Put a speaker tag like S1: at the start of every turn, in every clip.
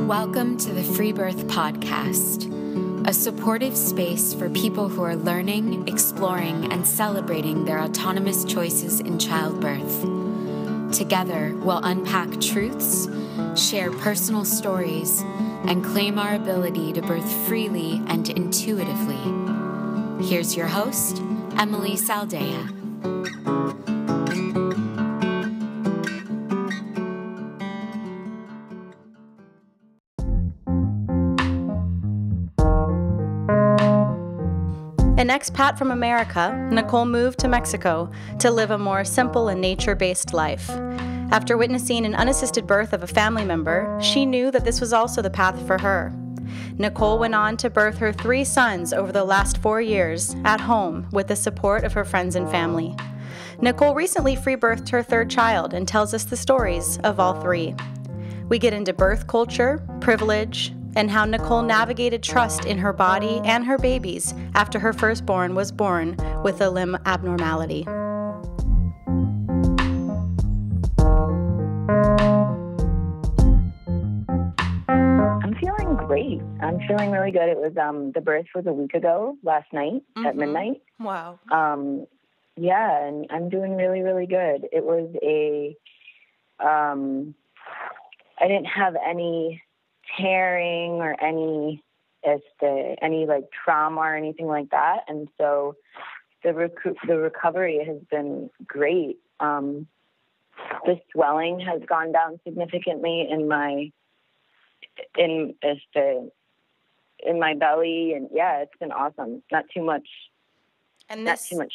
S1: Welcome to the Freebirth podcast, a supportive space for people who are learning, exploring, and celebrating their autonomous choices in childbirth. Together, we'll unpack truths, share personal stories, and claim our ability to birth freely and intuitively. Here's your host, Emily Saldea.
S2: An expat from America, Nicole moved to Mexico to live a more simple and nature-based life. After witnessing an unassisted birth of a family member, she knew that this was also the path for her. Nicole went on to birth her 3 sons over the last 4 years at home with the support of her friends and family. Nicole recently free-birthed her 3rd child and tells us the stories of all 3. We get into birth culture, privilege, and how Nicole navigated trust in her body and her babies after her firstborn was born with a limb abnormality.
S3: I'm feeling great. I'm feeling really good. It was the birth was a week ago, last night at midnight.
S2: Wow.
S3: Yeah, and I'm doing really, really good. It was I didn't have any tearing or any like trauma or anything like that, and so the recovery has been great. The swelling has gone down significantly in my belly, and yeah, it's been awesome. Not too much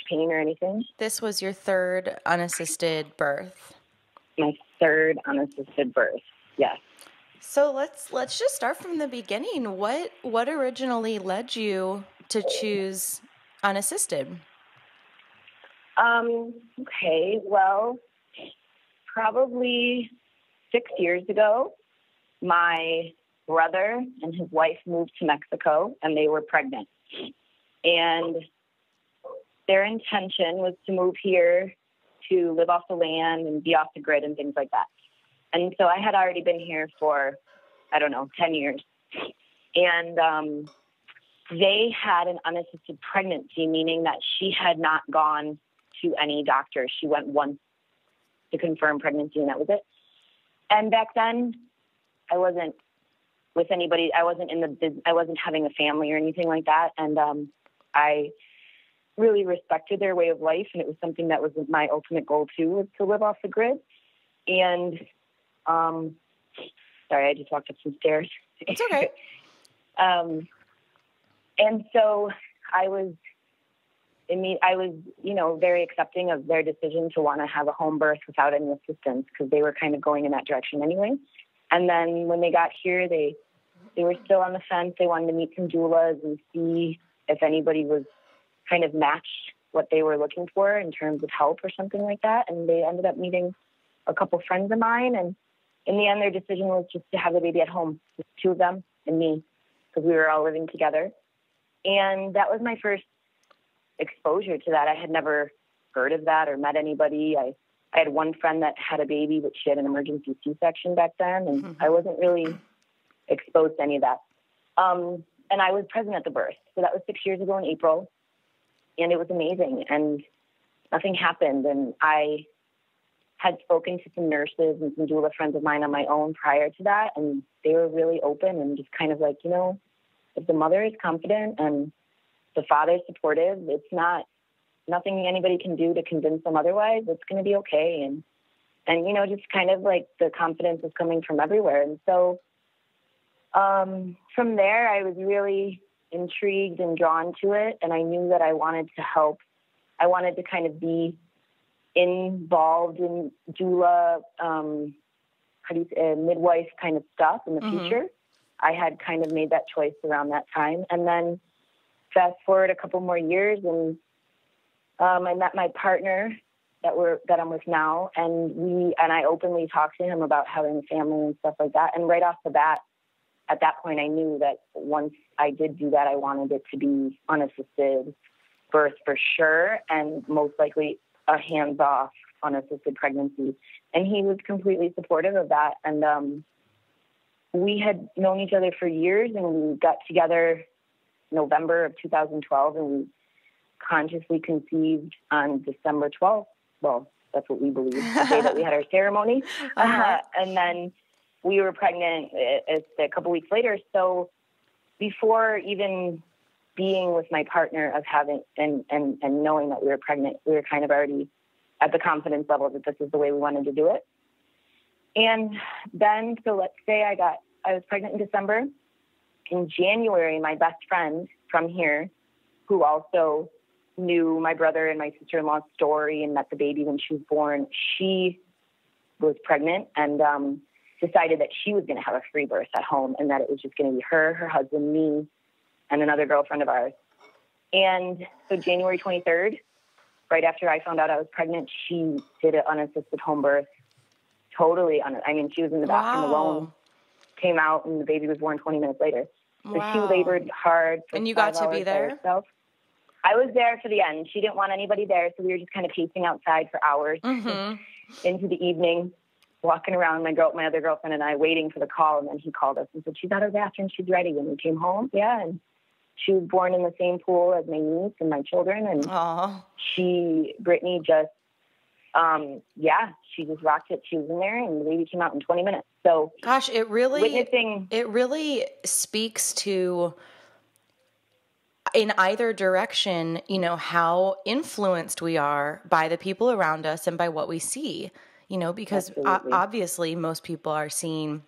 S3: pain or anything.
S2: This was your 3rd unassisted birth.
S3: My 3rd unassisted birth. Yes.
S2: So let's just start from the beginning. What originally led you to choose unassisted?
S3: Okay, well, probably 6 years ago, my brother and his wife moved to Mexico, and they were pregnant. And their intention was to move here to live off the land and be off the grid and things like that. And so I had already been here for, 10 years. And they had an unassisted pregnancy, meaning that she had not gone to any doctor. She went once to confirm pregnancy, and that was it. And back then, I wasn't with anybody. I wasn't having a family or anything like that. And I really respected their way of life, and it was something that was my ultimate goal too, was to live off the grid. And sorry, I just walked up some stairs.
S2: It's okay.
S3: And so I was, very accepting of their decision to want to have a home birth without any assistance, because they were kind of going in that direction anyway. And then when they got here, they were still on the fence. They wanted to meet some doulas and see if anybody was kind of matched what they were looking for in terms of help or something like that. And they ended up meeting a couple friends of mine, and in the end, their decision was just to have the baby at home, just 2 of them and me, because we were all living together. And that was my first exposure to that. I had never heard of that or met anybody. I had one friend that had a baby, but she had an emergency C-section back then, and I wasn't really exposed to any of that. And I was present at the birth. So that was 6 years ago in April, and it was amazing, and nothing happened. And I had spoken to some nurses and some doula friends of mine on my own prior to that, and they were really open and just kind of like, if the mother is confident and the father is supportive, it's nothing anybody can do to convince them otherwise. It's going to be okay. And just kind of like the confidence is coming from everywhere. And so from there, I was really intrigued and drawn to it, and I knew that I wanted to help. I wanted to kind of be involved in doula, midwife kind of stuff in the future. I had kind of made that choice around that time. And then fast forward a couple more years, and I met my partner that I'm with now, and I openly talked to him about having a family and stuff like that. And right off the bat, at that point, I knew that once I did do that, I wanted it to be unassisted birth for sure, and most likely a hands-off unassisted pregnancy. And he was completely supportive of that. And we had known each other for years, and we got together November of 2012, and we consciously conceived on December 12th. Well, that's what we believe, the day that we had our ceremony. And then we were pregnant a couple weeks later. So before even being with my partner of having and knowing that we were pregnant, we were kind of already at the confidence level that this is the way we wanted to do it. And then, so let's say I was pregnant in December. In January, my best friend from here, who also knew my brother and my sister-in-law's story and met the baby when she was born, she was pregnant and decided that she was going to have a free birth at home, and that it was just going to be her husband, me, and another girlfriend of ours. And so January 23rd, right after I found out I was pregnant, she did an unassisted home birth. Totally. She was in the bathroom alone, came out, and the baby was born 20 minutes later. So she labored hard.
S2: And you got to be there?
S3: I was there for the end. She didn't want anybody there, so we were just kind of pacing outside for hours into the evening, walking around, my other girlfriend and I, waiting for the call. And then he called us and said, she's out of the bathroom, she's ready. And we came home. Yeah, and she was born in the same pool as my niece and my children. And Brittany just, she just rocked it. She was in there, and the baby came out in 20 minutes. So,
S2: gosh, it really speaks to, in either direction, how influenced we are by the people around us and by what we see, because obviously most people are seeing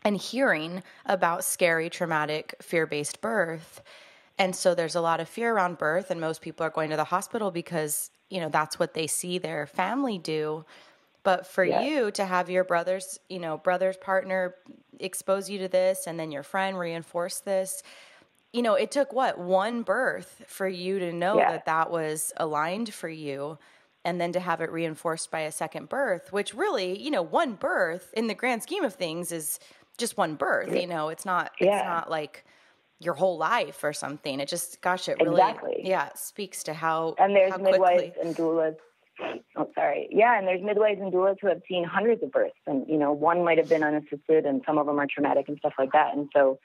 S2: and hearing about scary, traumatic, fear-based birth. And so there's a lot of fear around birth, and most people are going to the hospital because that's what they see their family do. But for you to have your brother's partner expose you to this, and then your friend reinforce this, it took one birth for you to know that was aligned for you, and then to have it reinforced by a second birth, which really, one birth in the grand scheme of things is just one birth. It's not like your whole life or something. It just, it really, speaks to how,
S3: and there's midwives
S2: quickly.
S3: And doulas. Oh, sorry. Yeah. And there's midwives and doulas who have seen hundreds of births, and, one might've been unassisted, and some of them are traumatic and stuff like that. And so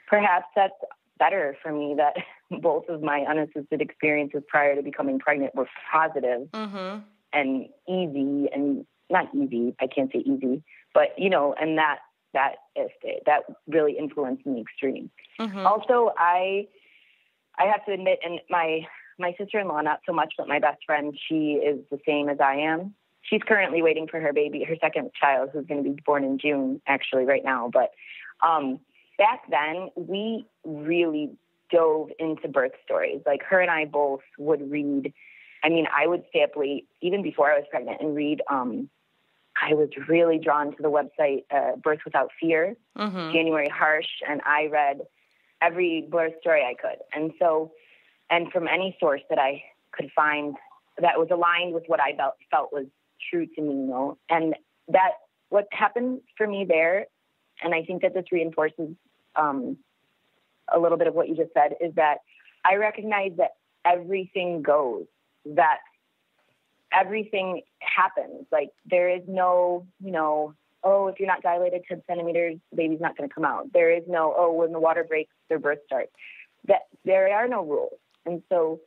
S3: perhaps that's better for me that both of my unassisted experiences prior to becoming pregnant were positive and easy, and not easy. I can't say easy, but, and that really influenced me extreme. Also, I have to admit, and my sister-in-law, not so much, but my best friend, she is the same as I am. She's currently waiting for her second child, who's going to be born in June, actually, right now. But back then, we really dove into birth stories. Like, her and I both would read. I would stay up late, even before I was pregnant, and read. I was really drawn to the website Birth Without Fear, January Harsh, and I read every birth story I could. And from any source that I could find that was aligned with what I felt was true to me, And that, what happened for me there, and I think that this reinforces a little bit of what you just said, is that I recognize that everything goes, that everything happens. Like, there is no, if you're not dilated 10 centimeters, the baby's not going to come out. There is no, when the water breaks, their birth starts. That there are no rules. And so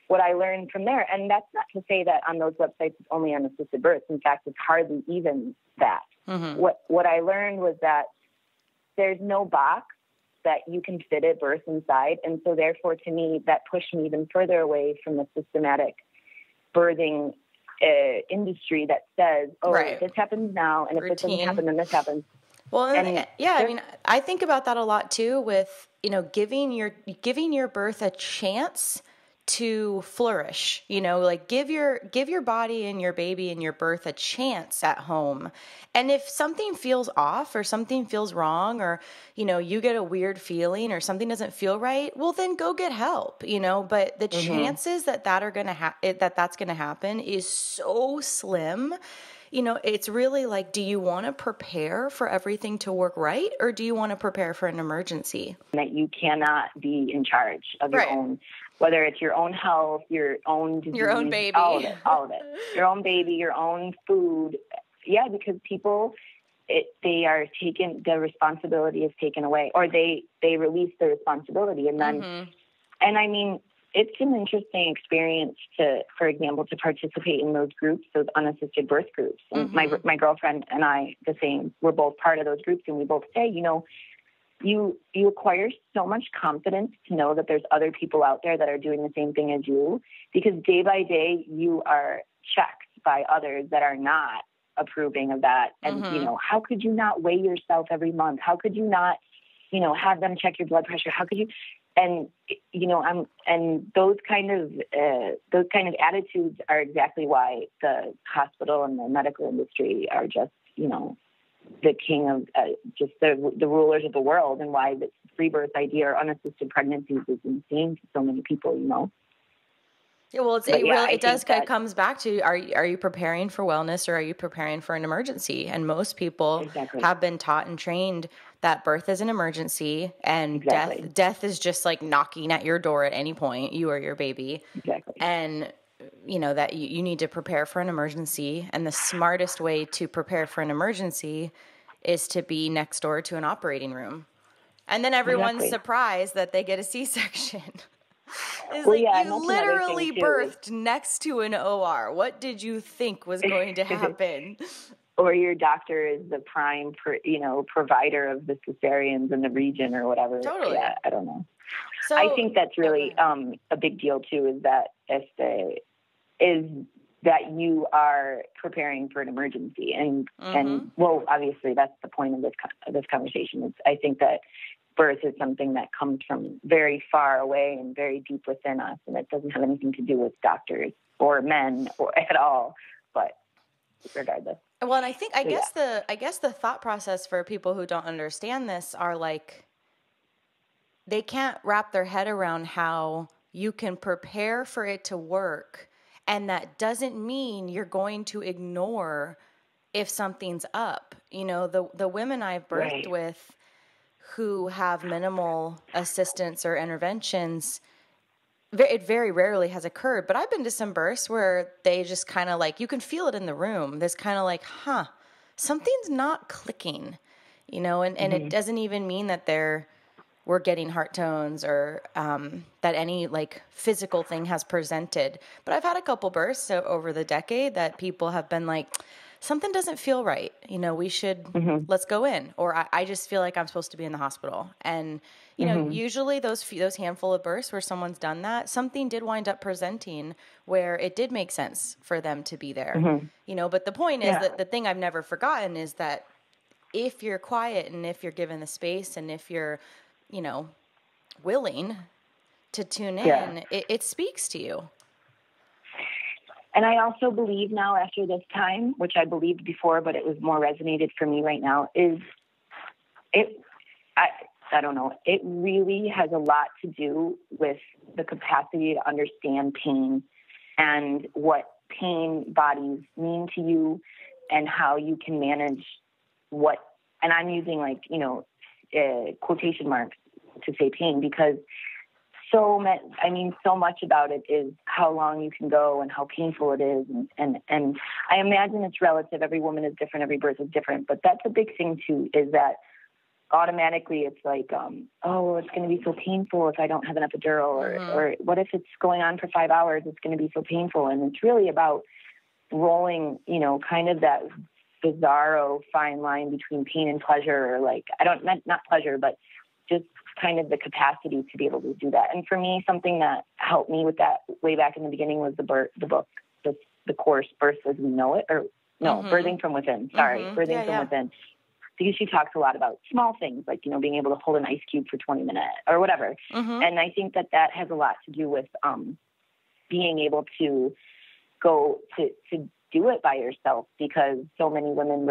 S3: what I learned from there, and that's not to say that on those websites it's only unassisted births. In fact, it's hardly even that. What I learned was that there's no box that you can fit a birth inside. And so therefore, to me, that pushed me even further away from the systematic birthing industry that says, this happens now, and if this doesn't happen, then this happens.
S2: Well, I think about that a lot too, with, giving your birth a chance to flourish, like give your body and your baby and your birth a chance at home. And if something feels off or something feels wrong, or, you get a weird feeling or something doesn't feel right, well, then go get help, but the chances that are going to that's going to happen is so slim. It's really like, do you want to prepare for everything to work right, or do you want to prepare for an emergency?
S3: That you cannot be in charge of your own, whether it's your own health, your own disease,
S2: your own baby,
S3: all of it, your own baby, your own food. Yeah, because people, the responsibility is taken away, or they release the responsibility. And then, and I mean, it's an interesting experience for example, to participate in those groups, those unassisted birth groups. And my girlfriend and I, the same, we're both part of those groups. And we both say, you acquire so much confidence to know that there's other people out there that are doing the same thing as you, because day by day you are checked by others that are not approving of that. And, how could you not weigh yourself every month? How could you not, have them check your blood pressure? How could you? And, and those kind of attitudes are exactly why the hospital and the medical industry are just, the king of just the rulers of the world, and why the free birth idea or unassisted pregnancies is insane to so many people,
S2: Yeah, well, it comes back to, are you preparing for wellness, or are you preparing for an emergency? And most people have been taught and trained that birth is an emergency, and death is just like knocking at your door at any point, you or your baby.
S3: Exactly.
S2: And that you need to prepare for an emergency. And the smartest way to prepare for an emergency is to be next door to an operating room. And then everyone's surprised that they get a C-section. It's you literally birthed next to an OR. What did you think was going to happen?
S3: Or your doctor is the prime, provider of the cesareans in the region or whatever.
S2: Totally.
S3: Yeah, I don't know.
S2: So,
S3: I think that's really a big deal too. Is that you are preparing for an emergency, and well, obviously that's the point of this conversation. I think that birth is something that comes from very far away and very deep within us, and it doesn't have anything to do with doctors or men or at all. But regardless.
S2: Well, and I guess the thought process for people who don't understand this are like, they can't wrap their head around how you can prepare for it to work, and that doesn't mean you're going to ignore if something's up. The women I've birthed with who have minimal assistance or interventions, it very rarely has occurred. But I've been to some births where they just kind of like, you can feel it in the room. There's kind of like, something's not clicking, and it doesn't even mean that we're getting heart tones or that any like physical thing has presented. But I've had a couple births over the decade that people have been like, something doesn't feel right. We should, let's go in. Or I just feel like I'm supposed to be in the hospital. And, usually those handful of births where someone's done that, something did wind up presenting where it did make sense for them to be there. But the point is that the thing I've never forgotten is that if you're quiet and if you're given the space and if you're, willing to tune in, it speaks to you.
S3: And I also believe now, after this time, which I believed before, but it was more resonated for me right now, I don't know, it really has a lot to do with the capacity to understand pain and what pain bodies mean to you and how you can manage and I'm using quotation marks to say pain, because so much about it is how long you can go and how painful it is. And I imagine it's relative. Every woman is different. Every birth is different. But that's a big thing too, is that automatically it's like, it's going to be so painful if I don't have an epidural, or what if it's going on for 5 hours? It's going to be so painful. And it's really about rolling, kind of that bizarro fine line between pain and pleasure, or not pleasure, but just kind of the capacity to be able to do that. And for me, something that helped me with that way back in the beginning was the book, the course, Birth as We Know It, Birthing from Within. Birthing from Within. Because she talks a lot about small things, like, being able to hold an ice cube for 20 minutes or whatever. And I think that has a lot to do with being able to go to do it by yourself, because so many women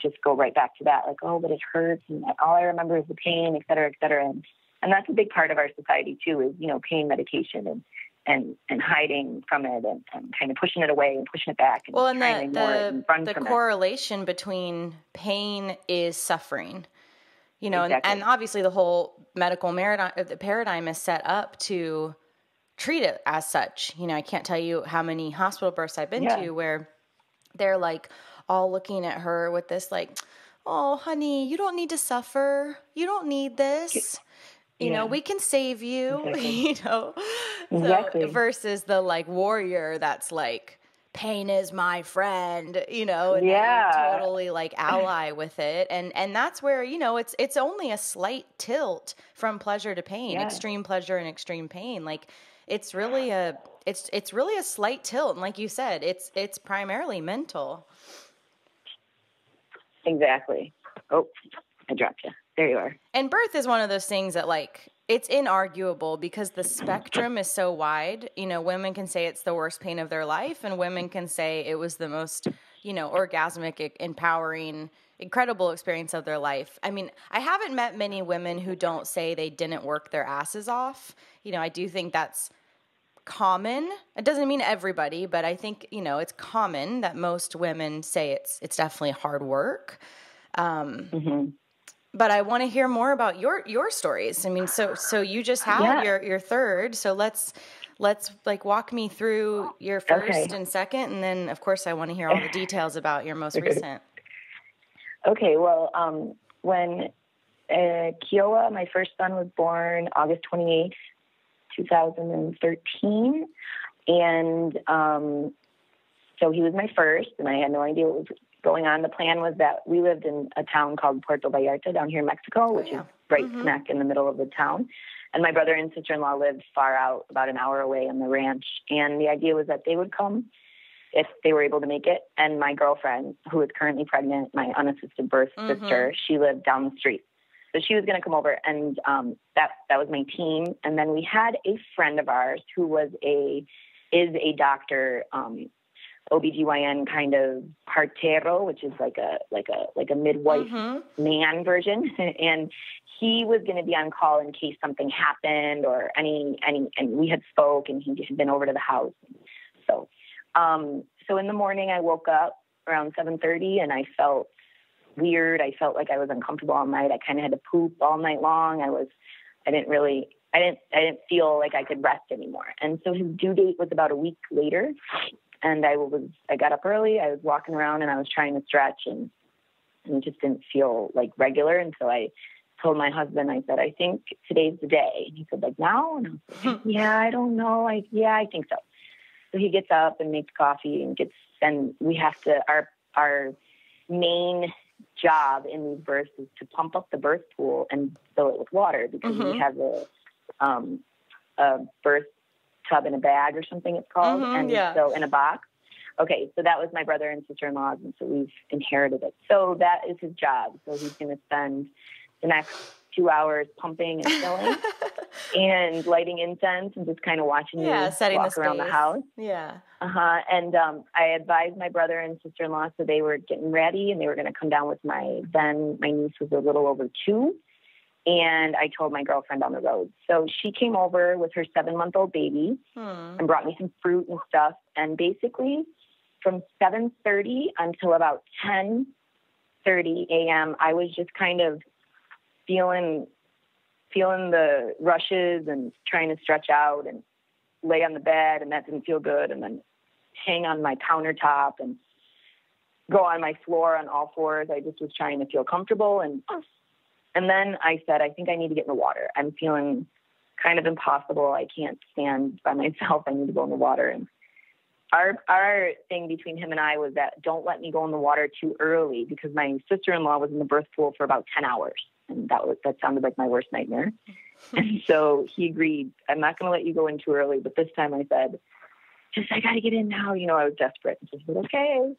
S3: just go right back to that, like, but it hurts, and all I remember is the pain, et cetera, et cetera. And that's a big part of our society too, is, pain medication and hiding from it and kind of pushing it away and pushing it back. And trying to ignore it and run from
S2: correlation between pain is suffering,
S3: Exactly.
S2: and obviously the whole medical paradigm is set up to treat it as such. I can't tell you how many hospital births I've been to where they're like all looking at her with this like, oh, honey, you don't need to suffer. You don't need this. You know, we can save you,
S3: Exactly.
S2: So versus the like warrior that's like, pain is my friend, and that you totally like ally with it. And that's where, it's only a slight tilt from pleasure to pain, extreme pleasure and extreme pain. Like it's really a slight tilt. And like you said, it's primarily mental.
S3: Exactly. Oh, I dropped you. There you are.
S2: And birth is one of those things that like, it's inarguable because the spectrum is so wide. Women can say it's the worst pain of their life, and women can say it was the most, orgasmic, empowering, incredible experience of their life. I mean, I haven't met many women who don't say they didn't work their asses off. I do think that's common. It doesn't mean everybody, but I think, it's common that most women say it's definitely hard work. But I want to hear more about your stories. I mean, so you just had your third. So let's like walk me through your first and second, and then of course I want to hear all the details about your most recent.
S3: Okay. Well, when Kiowa, my first son, was born August 28th, 2013, and so he was my first, and I had no idea what was going on. The plan was that we lived in a town called Puerto Vallarta down here in Mexico, which is right smack in the middle of the town. And my brother and sister-in-law lived far out, about an hour away on the ranch. And the idea was that they would come if they were able to make it. And my girlfriend, who is currently pregnant, my unassisted birth sister, she lived down the street. So she was going to come over, and that was my team. And then we had a friend of ours who is a doctor, OBGYN kind of partero, which is like a midwife man version. And he was going to be on call in case something happened or and we had spoke, and he had been over to the house. So in the morning I woke up around 7:30 and I felt weird. I felt like I was uncomfortable all night. I kind of had to poop all night long. I didn't feel like I could rest anymore. And so his due date was about a week later. And I got up early, I was walking around and I was trying to stretch and it just didn't feel like regular. And so I told my husband, I said, I think today's the day. And he said, like now? And I was like, yeah, I don't know. I think so. So he gets up and makes coffee and we have to, our main job in these births is to pump up the birth pool and fill it with water because we have a birth tub in a bag or something it's called, so in a box. Okay, so that was my brother and sister-in-law's, and so we've inherited it. So that is his job. So he's going to spend the next 2 hours pumping and filling and lighting incense and just kind of watching me walk around the house. Yeah. And I advised my brother and sister-in-law, so they were getting ready, and they were going to come down with my niece was a little over 2. And I told my girlfriend on the road. So she came over with her 7-month-old baby and brought me some fruit and stuff. And basically from 7:30 until about 10:30 a.m., I was just kind of feeling the rushes and trying to stretch out and lay on the bed, and that didn't feel good. And then hang on my countertop and go on my floor on all fours. I just was trying to feel comfortable. And then I said, I think I need to get in the water. I'm feeling kind of impossible. I can't stand by myself. I need to go in the water. And our thing between him and I was that don't let me go in the water too early because my sister-in-law was in the birth pool for about 10 hours. And that sounded like my worst nightmare. And so he agreed. I'm not going to let you go in too early. But this time I said, I got to get in now. I was desperate. And he said, okay.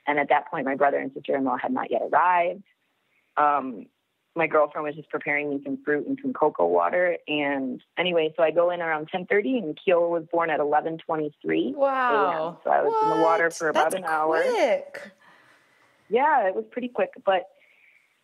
S3: And at that point, my brother and sister-in-law had not yet arrived. My girlfriend was just preparing me some fruit and some cocoa water. And anyway, so I go in around 10:30 and Kiowa was born at 11:23.
S2: Wow.
S3: a.m. So I was in the water for about an hour.
S2: Quick.
S3: Yeah, it was pretty quick. But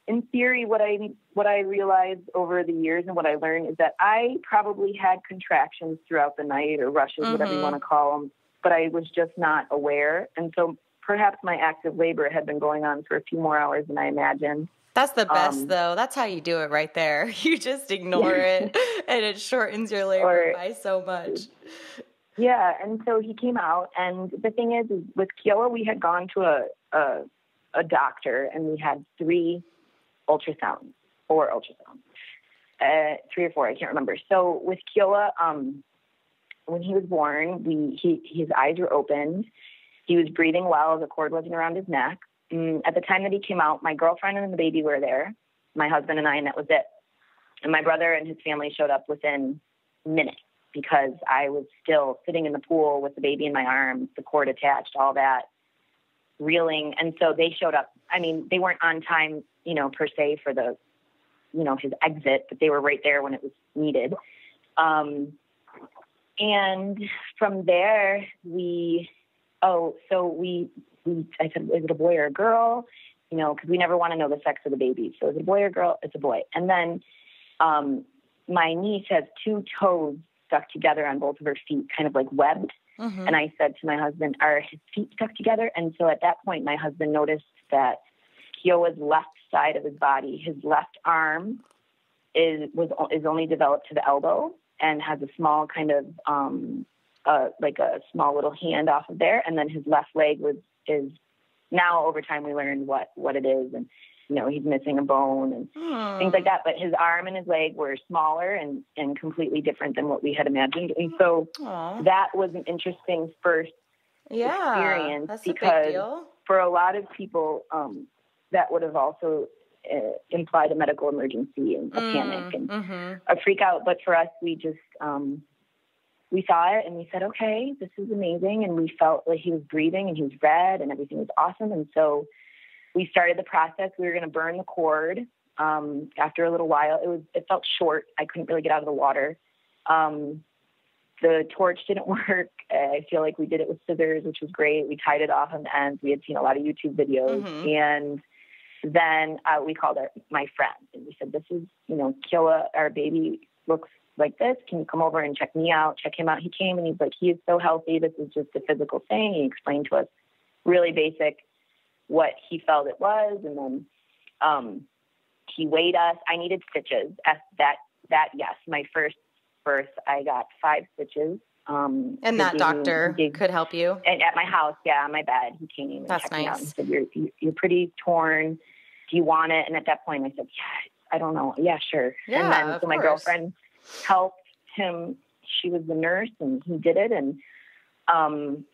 S3: in theory, what I realized over the years and what I learned is that I probably had contractions throughout the night or rushes, whatever you want to call them, but I was just not aware. And so perhaps my active labor had been going on for a few more hours than I imagined.
S2: That's the best, though. That's how you do it right there. You just ignore it, and it shortens your labor by so much. Yeah,
S3: and so he came out, and the thing is with Kiowa, we had gone to a a doctor, and we had 3 ultrasounds, 3 or 4, I can't remember. So with Kiowa, when he was born, his eyes were opened. He was breathing well. The cord wasn't around his neck. At the time that he came out, my girlfriend and the baby were there, my husband and I, and that was it. And my brother and his family showed up within minutes because I was still sitting in the pool with the baby in my arms, the cord attached, all that, reeling. And so they showed up. I mean, they weren't on time, per se for the, his exit, but they were right there when it was needed. And from there, I said, is it a boy or a girl? Because we never want to know the sex of the baby. So is it a boy or a girl? It's a boy. And then my niece has 2 toes stuck together on both of her feet, kind of like webbed. Mm-hmm. And I said to my husband, are his feet stuck together? And so at that point, my husband noticed that Kiowa's left side of his body, his left arm is only developed to the elbow and has a small kind of like a small little hand off of there. And then his left leg is now over time we learned what it is. And, he's missing a bone and things like that. But his arm and his leg were smaller and completely different than what we had imagined. And so that was an interesting first experience,
S2: that's
S3: because
S2: a big deal.
S3: For a lot of people, that would have also implied a medical emergency and a panic and a freak out. But for us, we just, we saw it and we said, okay, this is amazing. And we felt like he was breathing and he was red and everything was awesome. And so we started the process. We were going to burn the cord. After a little while, it felt short. I couldn't really get out of the water. The torch didn't work. I feel like we did it with scissors, which was great. We tied it off on the ends. We had seen a lot of YouTube videos. And then we called my friend and we said, this is, Kiowa, our baby looks like this. Can you come over and check me out, check him out? He came and he's like, he is so healthy. This is just a physical thing. He explained to us really basic what he felt it was. And then he weighed us. I needed stitches. Yes, my first birth, I got 5 stitches.
S2: And that doctor could help you?
S3: And at my house, on my bed, he came and checked me out and said, you're pretty torn. Do you want it? And at that point I said, I don't know. Yeah, sure.
S2: Yeah,
S3: and then so my girlfriend helped him. She was the nurse and he did it. And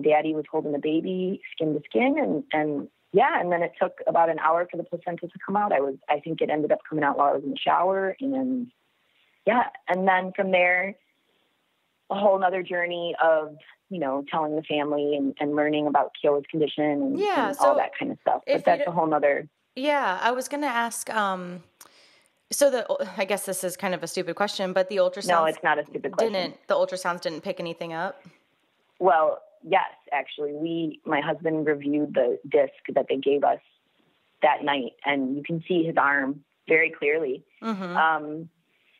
S3: Daddy was holding the baby skin to skin. And then it took about an hour for the placenta to come out. I think it ended up coming out while I was in the shower. And then from there, a whole nother journey of, telling the family and learning about Kiowa's condition and all that kind of stuff. But that's a whole nother.
S2: Yeah. I was going to ask, I guess this is kind of a stupid question, but the ultrasounds. No,
S3: it's not a stupid question.
S2: The ultrasounds didn't pick anything up?
S3: Well, yes, actually. My husband reviewed the disc that they gave us that night, and you can see his arm very clearly. Mm-hmm.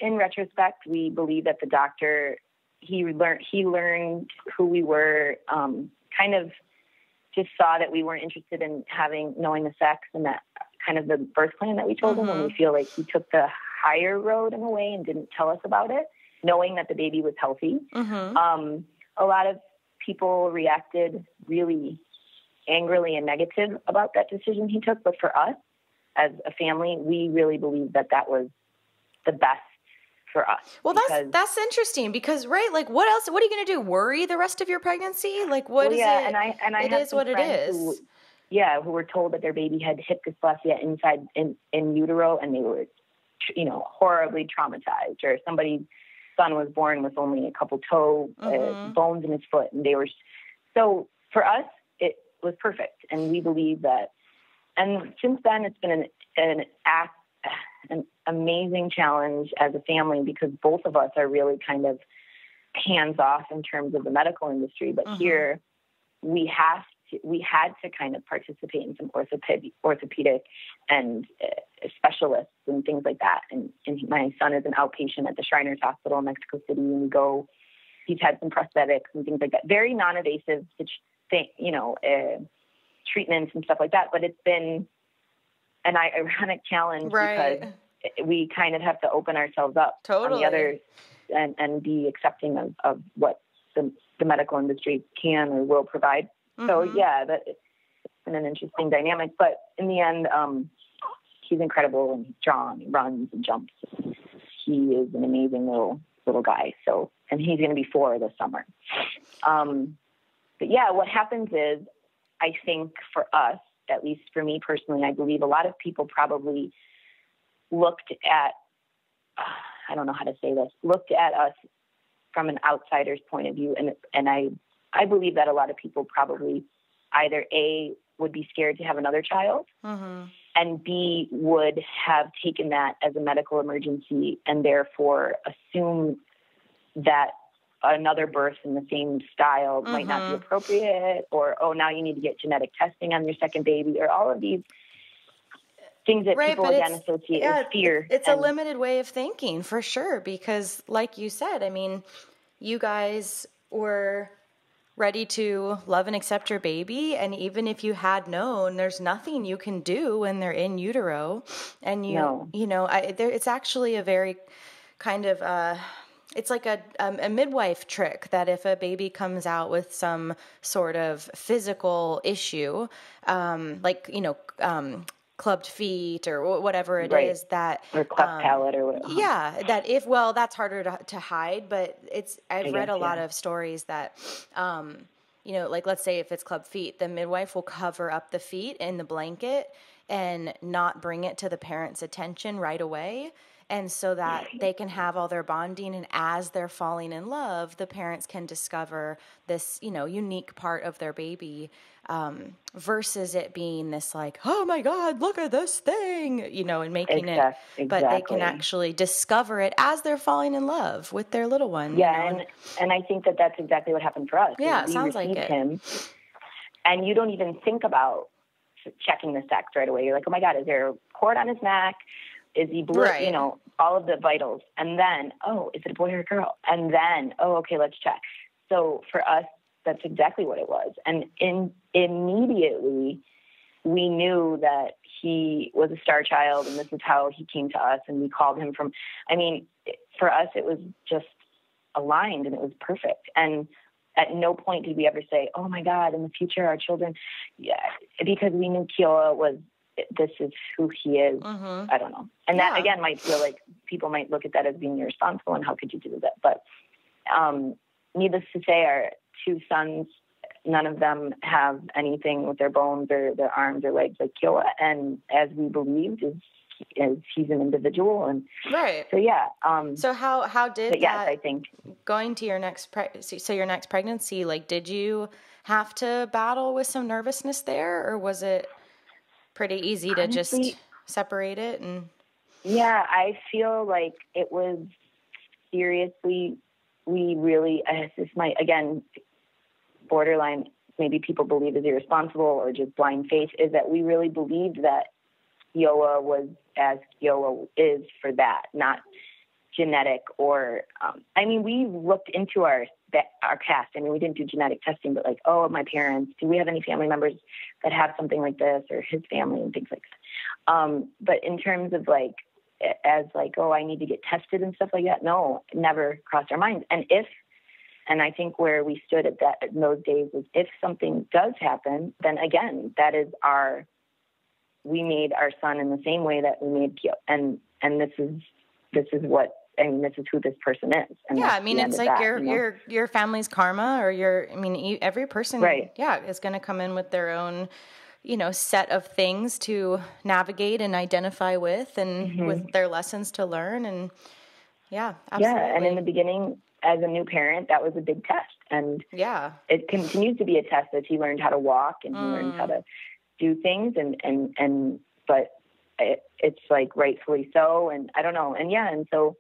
S3: In retrospect, we believe that the doctor, he learned who we were, kind of just saw that we weren't interested in knowing the sex and that kind of the birth plan that we told him. And we feel like he took the higher road in a way and didn't tell us about it, knowing that the baby was healthy. A lot of people reacted really angrily and negative about that decision he took. But for us as a family, we really believe that was the best for us.
S2: Well, that's interesting because, right? Like what else, what are you going to do? Worry the rest of your pregnancy? Like what is it?
S3: And I
S2: it is what it is.
S3: Who were told that their baby had hip dysplasia inside in utero, and they were, horribly traumatized. Or somebody's son was born with only a couple bones in his foot, and they were. So for us, it was perfect, and we believe that. And since then, it's been an amazing challenge as a family because both of us are really kind of hands off in terms of the medical industry, but here we had to kind of participate in some orthopedic and specialists and things like that. And my son is an outpatient at the Shriners Hospital in Mexico City, and he's had some prosthetics and things like that, very non-invasive treatments and stuff like that. But it's been an ironic challenge because we kind of have to open ourselves up on the other and be accepting of what the medical industry can or will provide. So been an interesting dynamic. But in the end, he's incredible, and he's strong, he runs and jumps. He is an amazing little guy. So, and he's going to be 4 this summer. But yeah, what happens is, I think for us, at least for me personally, I believe a lot of people probably looked at, I don't know how to say this, looked at us from an outsider's point of view. And I believe that a lot of people probably either A, would be scared to have another child, and B, would have taken that as a medical emergency and therefore assume that another birth in the same style might not be appropriate, or, oh, now you need to get genetic testing on your second baby, or all of these things that people again associate with fear.
S2: It's a limited way of thinking, for sure, because like you said, I mean, you guys were ready to love and accept your baby, and even if you had known, there's nothing you can do when they're in utero, and it's actually a very kind of it's like a midwife trick that if a baby comes out with some sort of physical issue, clubbed feet or whatever it is, that
S3: or cleft palate or whatever.
S2: Yeah, that's harder to hide, but I've read a lot of stories that like let's say if it's clubbed feet, the midwife will cover up the feet in the blanket and not bring it to the parent's attention right away. And so that they can have all their bonding, and as they're falling in love, the parents can discover this, unique part of their baby, versus it being this like, oh my God, look at this thing, and making it, but they can actually discover it as they're falling in love with their little one.
S3: Yeah. And I think that that's exactly what happened for us.
S2: Yeah, it sounds like it.
S3: Him, and you don't even think about checking the sex right away. You're like, oh my God, is there a cord on his neck? Is he blue?
S2: Right.
S3: All of the vitals. And then, oh, is it a boy or a girl? And then, oh, okay, let's check. So for us, that's exactly what it was. And immediately we knew that he was a star child, and this is how he came to us. And we called him for us, it was just aligned, and it was perfect. And at no point did we ever say, oh my God, in the future, our children, because we knew Kiowa this is who he is. I don't know. And that again might feel like people might look at that as being irresponsible, and how could you do that? But needless to say, our 2 sons, none of them have anything with their bones or their arms or legs like Kiowa. And as we believed, he's an individual. And
S2: right.
S3: So yeah.
S2: So how did that?
S3: Yes, I think
S2: going to your next pregnancy, like, did you have to battle with some nervousness there, or was it pretty easy to just separate it? And
S3: yeah, I feel like it was seriously, we really, this might, again, borderline, maybe people believe is irresponsible or just blind faith, is that we really believed that Kiowa was as Kiowa is for that, not genetic or, we looked into our cast. We didn't do genetic testing, but like, oh, my parents, do we have any family members that have something like this, or his family and things like that. But in terms of like, as like, oh, I need to get tested and stuff like that. No, it never crossed our minds. And I think where we stood in those days is, if something does happen, then again, that is we made our son in the same way that we made Kyo. And this is what, this is who this person is. And
S2: it's like your family's karma, or every person,
S3: right.
S2: Is going to come in with their own, set of things to navigate and identify with, and with their lessons to learn. And absolutely.
S3: Yeah. And in the beginning, as a new parent, that was a big test. And it continues to be a test as he learned how to walk, and he learns how to do things. But it's like rightfully so. And I don't know. And so,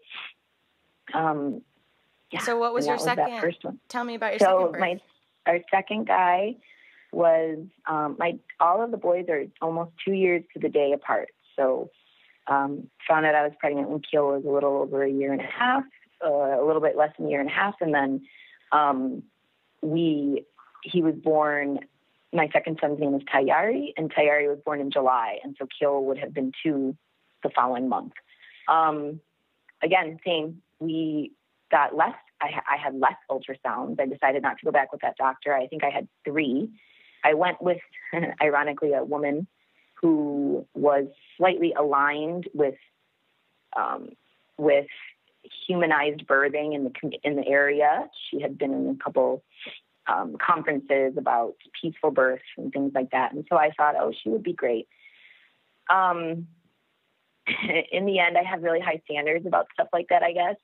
S2: So what was your second?
S3: That first one.
S2: Tell me about your second birth.
S3: Our second guy was, all of the boys are almost 2 years to the day apart. So, found out I was pregnant when Keel was a little over a year and a half, a little bit less than a year and a half. And then, he was born, my second son's name is Tayari, and Tayari was born in July. And so Keel would have been 2 the following month. Again, same, we got less. I had less ultrasounds. I decided not to go back with that doctor. I think I had 3. I went with, ironically, a woman who was slightly aligned with humanized birthing in the area. She had been in a couple conferences about peaceful birth and things like that. And so I thought, oh, she would be great. In the end, I have really high standards about stuff like that, I guess.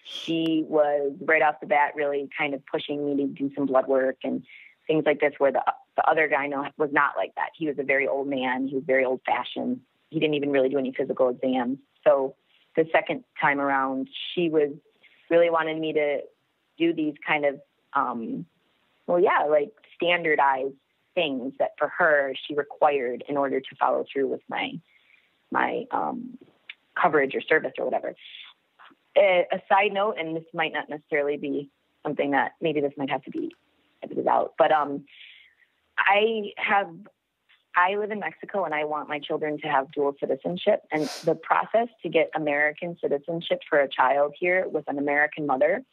S3: She was right off the bat really kind of pushing me to do some blood work and things like this, where the other guy was not like that. He was a very old man. He was very old fashioned. He didn't even really do any physical exams. So the second time around, she was really wanting me to do these kind of, like standardized things that for her, she required in order to follow through with my coverage or service or whatever. A side note, and this might not necessarily be something that maybe this might have to be edited out, but I live in Mexico and I want my children to have dual citizenship. And the process to get American citizenship for a child here with an American mother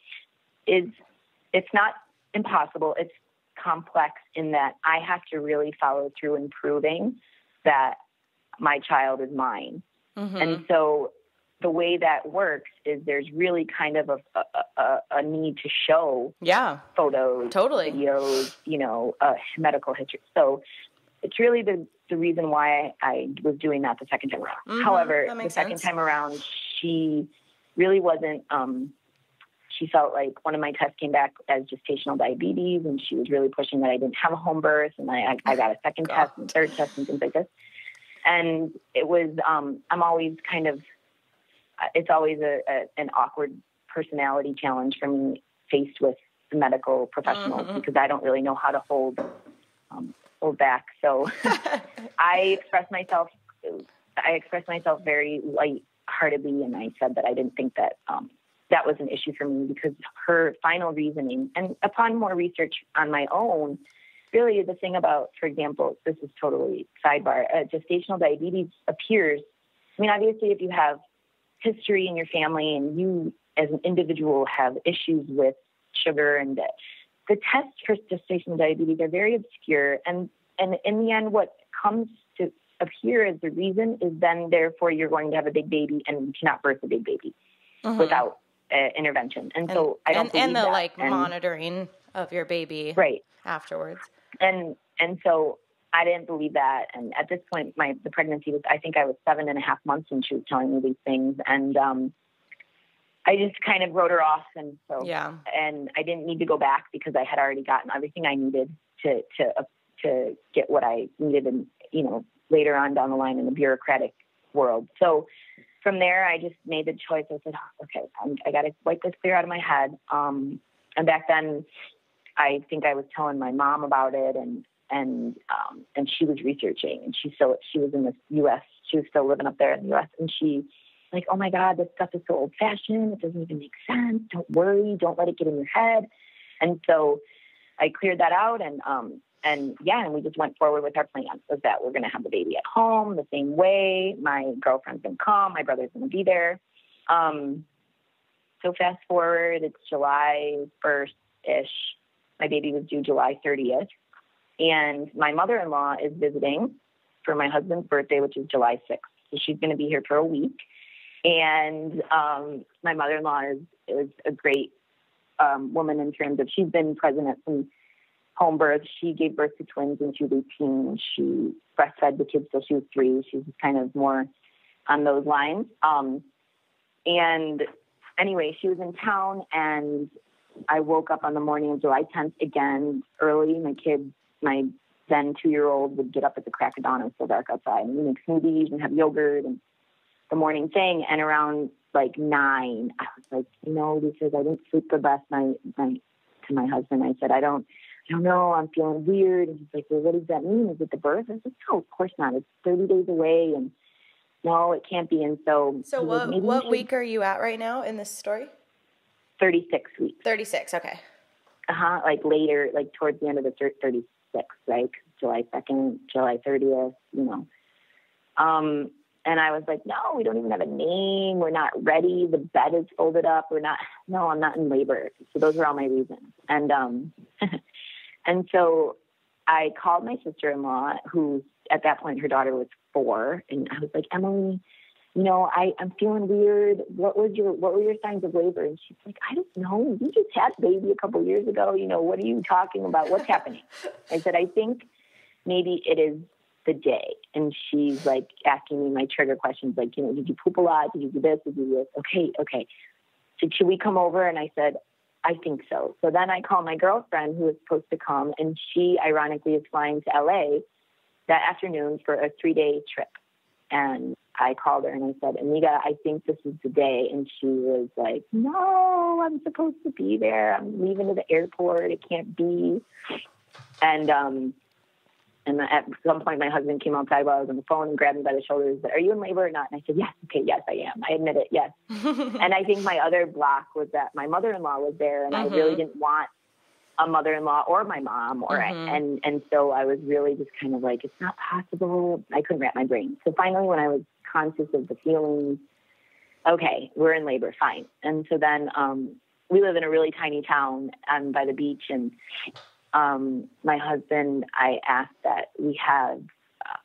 S3: it's not impossible. It's complex in that I have to really follow through in proving that my child is mine. Mm-hmm. And so the way that works is there's really kind of a need to show photos, videos, medical history. So it's really the reason why I was doing that the second time around. Mm-hmm. However, the second time around, she really wasn't, she felt like one of my tests came back as gestational diabetes, and she was really pushing that I didn't have a home birth, and I got a second test and third test and things like this. And it was, I'm always kind of, it's always an awkward personality challenge for me faced with the medical professionals because I don't really know how to hold back. So I expressed myself very lightheartedly, and I said that I didn't think that that was an issue for me because her final reasoning, and upon more research on my own, really the thing about, for example, this is totally sidebar, gestational diabetes appears, I mean, obviously if you have history in your family and you as an individual have issues with sugar, and the tests for gestational diabetes are very obscure. And in the end, what comes to appear as the reason is then therefore you're going to have a big baby and you cannot birth a big baby without intervention. And so I don't believe that. And
S2: monitoring of your baby afterwards.
S3: And so I didn't believe that. And at this point, the pregnancy was, I think I was 7.5 months when she was telling me these things. And I just kind of wrote her off. And so, and I didn't need to go back because I had already gotten everything I needed to get what I needed and, later on down the line in the bureaucratic world. So from there, I just made the choice. I said, okay, I got to wipe this clear out of my head. And back then I think I was telling my mom about it, and she was researching, and she was in the U.S. She was still living up there in the U.S. And she like, oh my God, this stuff is so old fashioned. It doesn't even make sense. Don't worry. Don't let it get in your head. And so I cleared that out, and we just went forward with our plan. Was that we're going to have the baby at home the same way. My girlfriend's going to come. My brother's going to be there. So fast forward, it's July 1st-ish. My baby was due July 30th. And my mother-in-law is visiting for my husband's birthday, which is July 6th. So she's going to be here for a week. And my mother-in-law is a great woman in terms of she's been present at some home births. She gave birth to twins when she was 18. She breastfed the kids till she was 3. She was kind of more on those lines. And anyway, she was in town, and I woke up on the morning of July 10th again early. My then 2-year-old would get up at the crack of dawn. It was still dark outside, and we make smoothies and have yogurt and the morning thing. And around 9, I was like, because I didn't sleep good last night. To my husband, I said, I don't know. I'm feeling weird. And he's like, well, what does that mean? Is it the birth? I said, no, of course not. It's 30 days away, and no, it can't be. And so
S2: what week are you at right now in this story?
S3: 36 weeks.
S2: 36. Okay.
S3: Later, towards the end of the 36, July 2nd, July 30th, and I was like, no, we don't even have a name. We're not ready. The bed is folded up. I'm not in labor. So those are all my reasons. And, and so I called my sister-in-law, who at that point, her daughter was 4. And I was like, Emily, I'm feeling weird. What were your signs of labor? And she's like, I don't know. You just had a baby a couple years ago. What are you talking about? What's happening? I said, I think maybe it is the day. And she's like asking me my trigger questions, like, did you poop a lot? Did you do this? Did you do this? Okay. So should we come over? And I said, I think so. So then I called my girlfriend who was supposed to come, and she ironically is flying to LA that afternoon for a 3-day trip. And I called her and I said, Anita, I think this is the day. And she was like, no, I'm supposed to be there. I'm leaving to the airport. It can't be. And at some point, my husband came outside while I was on the phone and grabbed me by the shoulders. Are you in labor or not? And I said, yes. Okay, yes, I am. I admit it, yes. And I think my other block was that my mother-in-law was there, and I really didn't want a mother-in-law or my mom, and so I was really just kind of like, it's not possible. I couldn't wrap my brain. So finally, when I was conscious of the feelings, okay, we're in labor, fine. And so then we live in a really tiny town by the beach, and my husband, I asked that we have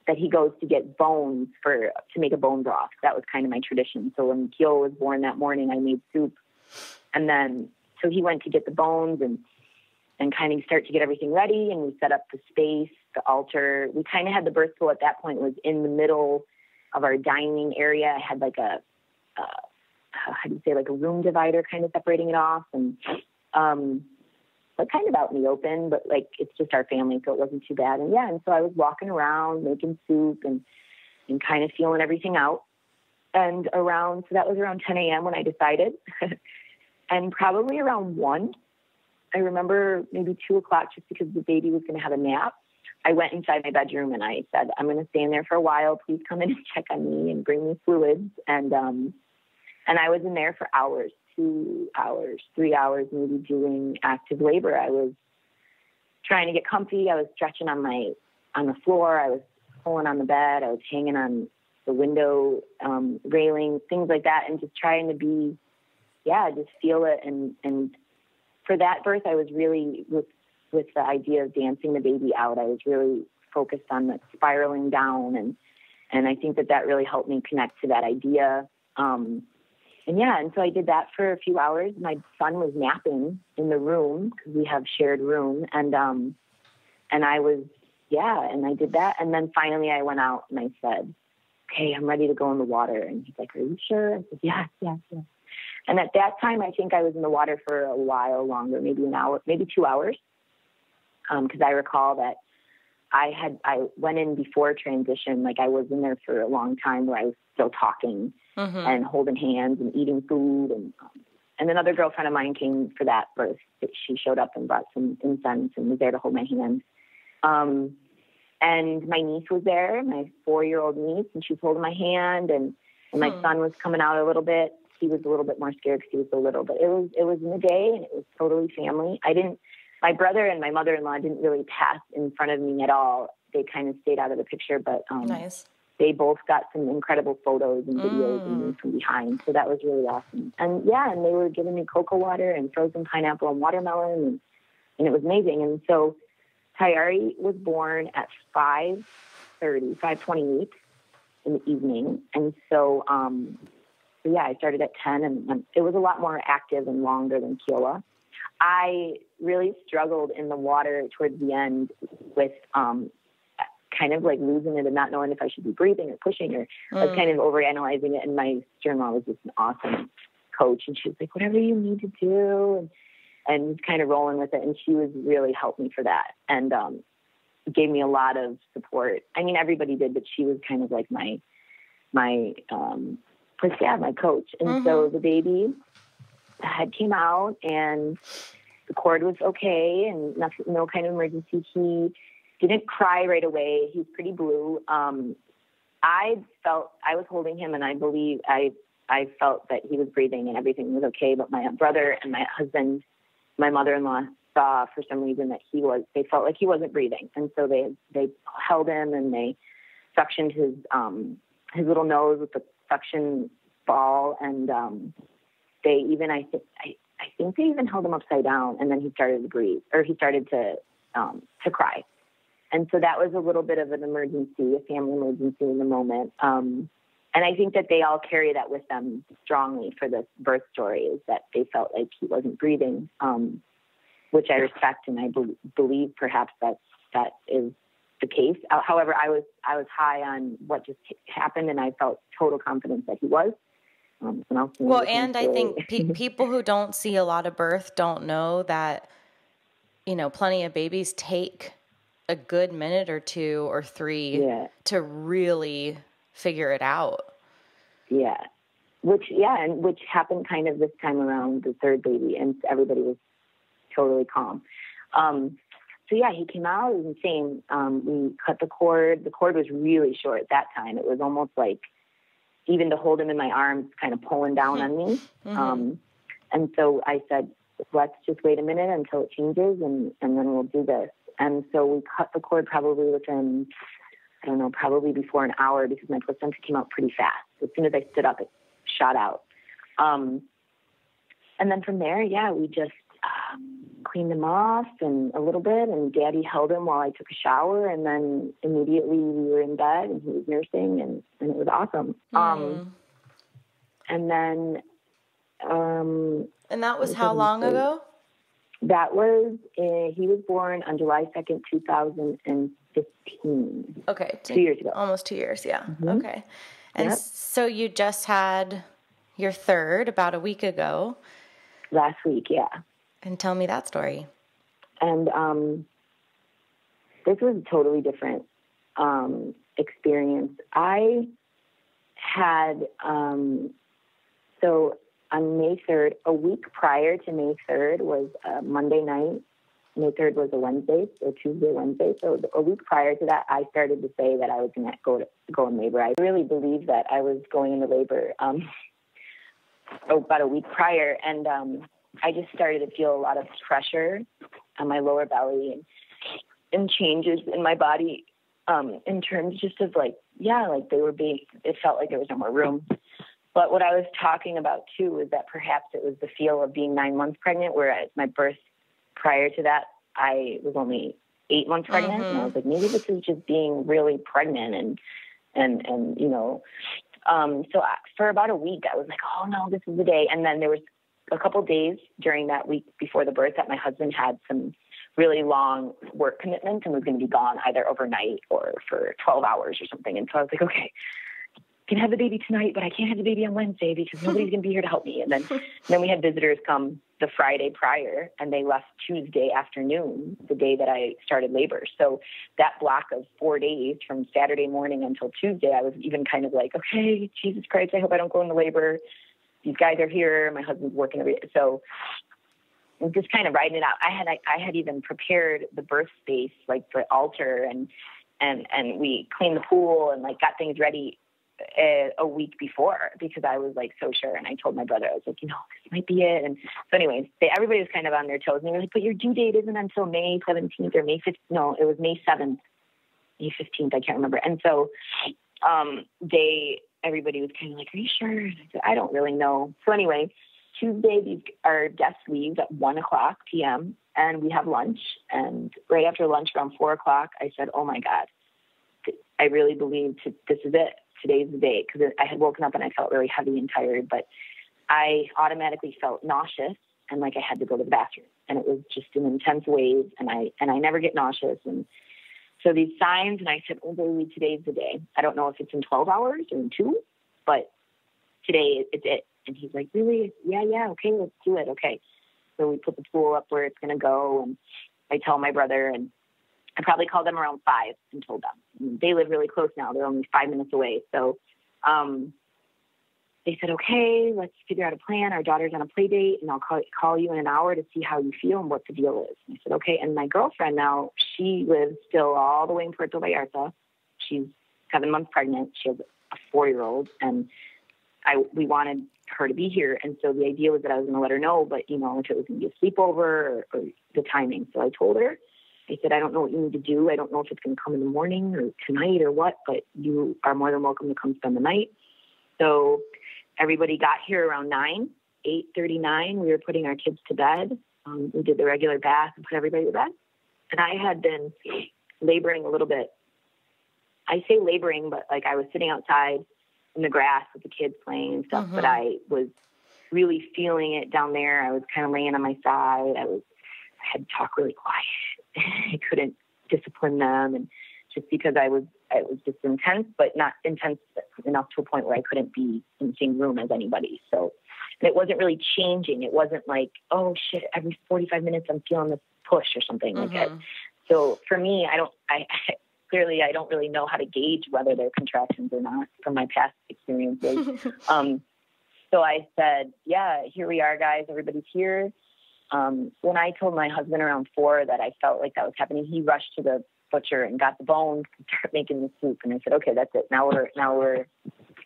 S3: that he goes to get bones to make a bone broth. That was kind of my tradition. So when Kyo was born that morning, I made soup, and then so he went to get the bones and kind of start to get everything ready, and we set up the space, the altar. We kind of had the birth pool at that point was in the middle of our dining area. I had like a room divider kind of separating it off, and but kind of out in the open, but like it's just our family, so it wasn't too bad. And so I was walking around making soup and kind of feeling everything out. And so that was around 10 a.m. when I decided, and probably around 1. I remember maybe 2 o'clock, just because the baby was going to have a nap. I went inside my bedroom and I said, I'm going to stay in there for a while. Please come in and check on me and bring me fluids. And I was in there for hours, 2 hours, 3 hours, maybe doing active labor. I was trying to get comfy. I was stretching on the floor. I was pulling on the bed. I was hanging on the window railing, things like that. And just trying to be, just feel it. And for that birth, I was really with the idea of dancing the baby out. I was really focused on the spiraling down, and I think that really helped me connect to that idea. And so I did that for a few hours. My son was napping in the room because we have shared room, and I was and I did that, and then finally I went out and I said, okay, I'm ready to go in the water. And he's like, are you sure? I said, yes. And at that time, I think I was in the water for a while longer, maybe an hour, maybe 2 hours. Because I recall that I went in before transition, like I was in there for a long time where I was still talking and holding hands and eating food. And another girlfriend of mine came for that birth. She showed up and brought some incense and was there to hold my hand. And my niece was there, my 4-year-old niece, and she was holding my hand, and my son was coming out a little bit. He was a little bit more scared because he was so little, but it was in the day, and it was totally family. My brother and my mother-in-law didn't really pass in front of me at all. They kind of stayed out of the picture, but
S2: nice.
S3: They both got some incredible photos and videos of me from behind. So that was really awesome. And they were giving me cocoa water and frozen pineapple and watermelon, and it was amazing. And so Tayari was born at 5:28 in the evening. And so, I started at 10, and it was a lot more active and longer than Kiowa. I really struggled in the water towards the end with kind of like losing it and not knowing if I should be breathing or pushing, or I was kind of overanalyzing it. And my sister-in-law was just an awesome coach, and she was like, whatever you need to do, and kind of rolling with it. And she was really helped me for that, and gave me a lot of support. I mean, everybody did, but she was kind of like my coach. And so the baby head came out, and the cord was okay, and no kind of emergency. He didn't cry right away. He was pretty blue. I was holding him, and I believe I felt that he was breathing and everything was okay. But my brother and my husband, my mother-in-law, saw for some reason that they felt like he wasn't breathing, and so they held him and they suctioned his little nose with the suction ball, and they even I think they even held him upside down, and then he started to breathe, or he started to cry. And so that was a little bit of an emergency, a family emergency in the moment. And I think that they all carry that with them strongly for this birth story, is that they felt like he wasn't breathing, which I respect, and I believe perhaps that is the case. However, I was high on what just happened, and I felt total confidence that he was.
S2: And I think people who don't see a lot of birth don't know that, plenty of babies take a good minute or 2 or 3 to really figure it out. Yeah.
S3: Which happened kind of this time around, the third baby, and everybody was totally calm. He came out. It was insane. We cut the cord. The cord was really short at that time. It was almost like, even to hold him in my arms, kind of pulling down on me. Mm-hmm. And so I said, let's just wait a minute until it changes, and then we'll do this. And so we cut the cord probably within, probably before an hour, because my placenta came out pretty fast. As soon as I stood up, it shot out. And then from there, we just cleaned him off and a little bit, and Daddy held him while I took a shower, and then immediately we were in bed, and he was nursing, and it was awesome. And then...
S2: and that was how long ago?
S3: That was, he was born on July 2nd, 2015.
S2: Okay.
S3: 2 years ago.
S2: Almost 2 years, yeah. Mm-hmm. Okay. And
S3: yep.
S2: So you just had your third about a week ago.
S3: Last week, yeah.
S2: And tell me that story.
S3: And this was a totally different experience. I had, so on May 3rd, a week prior to May 3rd was a Monday night. May 3rd was a Wednesday, so Tuesday, Wednesday. So a week prior to that, I started to say that I was going to go in labor. I really believed that I was going into labor about a week prior, and I just started to feel a lot of pressure on my lower belly and changes in my body in terms just of it felt like there was no more room. But what I was talking about too is that perhaps it was the feel of being 9 months pregnant, whereas my birth prior to that, I was only 8 months pregnant. Mm-hmm. And I was like, maybe this is just being really pregnant so for about a week, I was like, oh no, this is the day. And then there was a couple of days during that week before the birth that my husband had some really long work commitments and was going to be gone either overnight or for 12 hours or something. And so I was like, okay, I can have the baby tonight, but I can't have the baby on Wednesday because nobody's going to be here to help me. And then we had visitors come the Friday prior, and they left Tuesday afternoon, the day that I started labor. So that block of 4 days from Saturday morning until Tuesday, I was even kind of like, okay, Jesus Christ, I hope I don't go into labor. These guys are here. My husband's working every day. So I'm just kind of writing it out. I had even prepared the birth space, like the altar, and we cleaned the pool and got things ready a week before because I was so sure. And I told my brother, I was like, this might be it. And so anyways, everybody was kind of on their toes, and they were like, but your due date isn't until May 17th or May 15th. No, it was May 7th, May 15th. I can't remember. And so everybody was kind of like, are you sure? I said, I don't really know. So anyway, Tuesday, our guests leave at 1:00 p.m. and we have lunch. And right after lunch around 4:00, I said, oh my God, I really believe this is it. Today's the day. Because I had woken up and I felt really heavy and tired, but I automatically felt nauseous and like I had to go to the bathroom. And it was just an intense wave, and I never get nauseous. And so these signs, and I said, oh baby, today's the day. I don't know if it's in 12 hours or in 2, but today it's it. And he's like, really? Yeah, okay, let's do it. Okay. So we put the pool up where it's going to go, and I tell my brother, and I probably called them around 5 and told them. And they live really close now. They're only 5 minutes away. So they said, okay, let's figure out a plan. Our daughter's on a play date, and I'll call you in an hour to see how you feel and what the deal is. And I said, okay. And my girlfriend now, she lives still all the way in Puerto Vallarta. She's 7 months pregnant. She has a 4-year-old, and we wanted her to be here. And so the idea was that I was going to let her know, but, if it was going to be a sleepover or the timing. So I told her, I said, I don't know what you need to do. I don't know if it's going to come in the morning or tonight or what, but you are more than welcome to come spend the night. So everybody got here around 8:39. We were putting our kids to bed. We did the regular bath and put everybody to bed. And I had been laboring a little bit. I say laboring, but like I was sitting outside in the grass with the kids playing and stuff, but I was really feeling it down there. I was kind of laying on my side. I had to talk really quiet. I couldn't discipline them, and just because it was just intense, but not intense enough to a point where I couldn't be in the same room as anybody. So it wasn't really changing. It wasn't like, oh shit, every 45 minutes I'm feeling this push or something like that. So for me, I clearly I don't really know how to gauge whether they're contractions or not from my past experiences. So I said, yeah, here we are, guys. Everybody's here. When I told my husband around 4 that I felt like that was happening, he rushed to the butcher and got the bones and started making the soup. And I said, okay, that's it. Now we're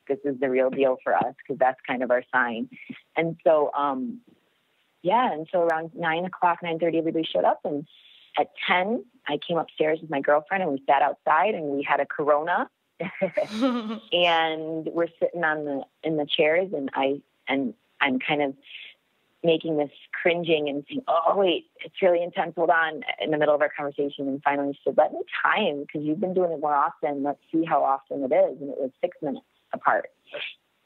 S3: this is the real deal for us, because that's kind of our sign. And so, and so around 9 o'clock, 9:30, everybody showed up. And at 10, I came upstairs with my girlfriend and we sat outside and we had a Corona and we're sitting in the chairs, and I'm kind of making this cringing and saying, oh, wait, it's really intense. Hold on, in the middle of our conversation. And finally she said, let me time, because you've been doing it more often. Let's see how often it is. And it was 6 minutes apart.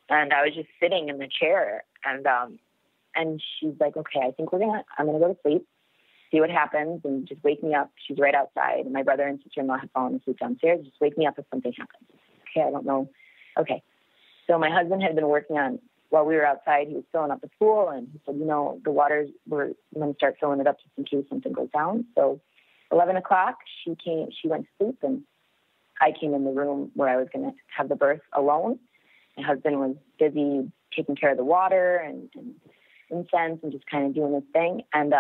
S3: And I was just sitting in the chair, and she's like, okay, I think I'm going to go to sleep, see what happens, and just wake me up. She's right outside. And my brother and sister-in-law had fallen asleep downstairs. Just wake me up if something happens. Okay, I don't know. Okay. So my husband had been working on, while we were outside, he was filling up the pool, and he said, the waters, we're going to start filling it up just in case something goes down. So 11 o'clock, she went to sleep, and I came in the room where I was going to have the birth alone. My husband was busy taking care of the water and incense and just kind of doing his thing. And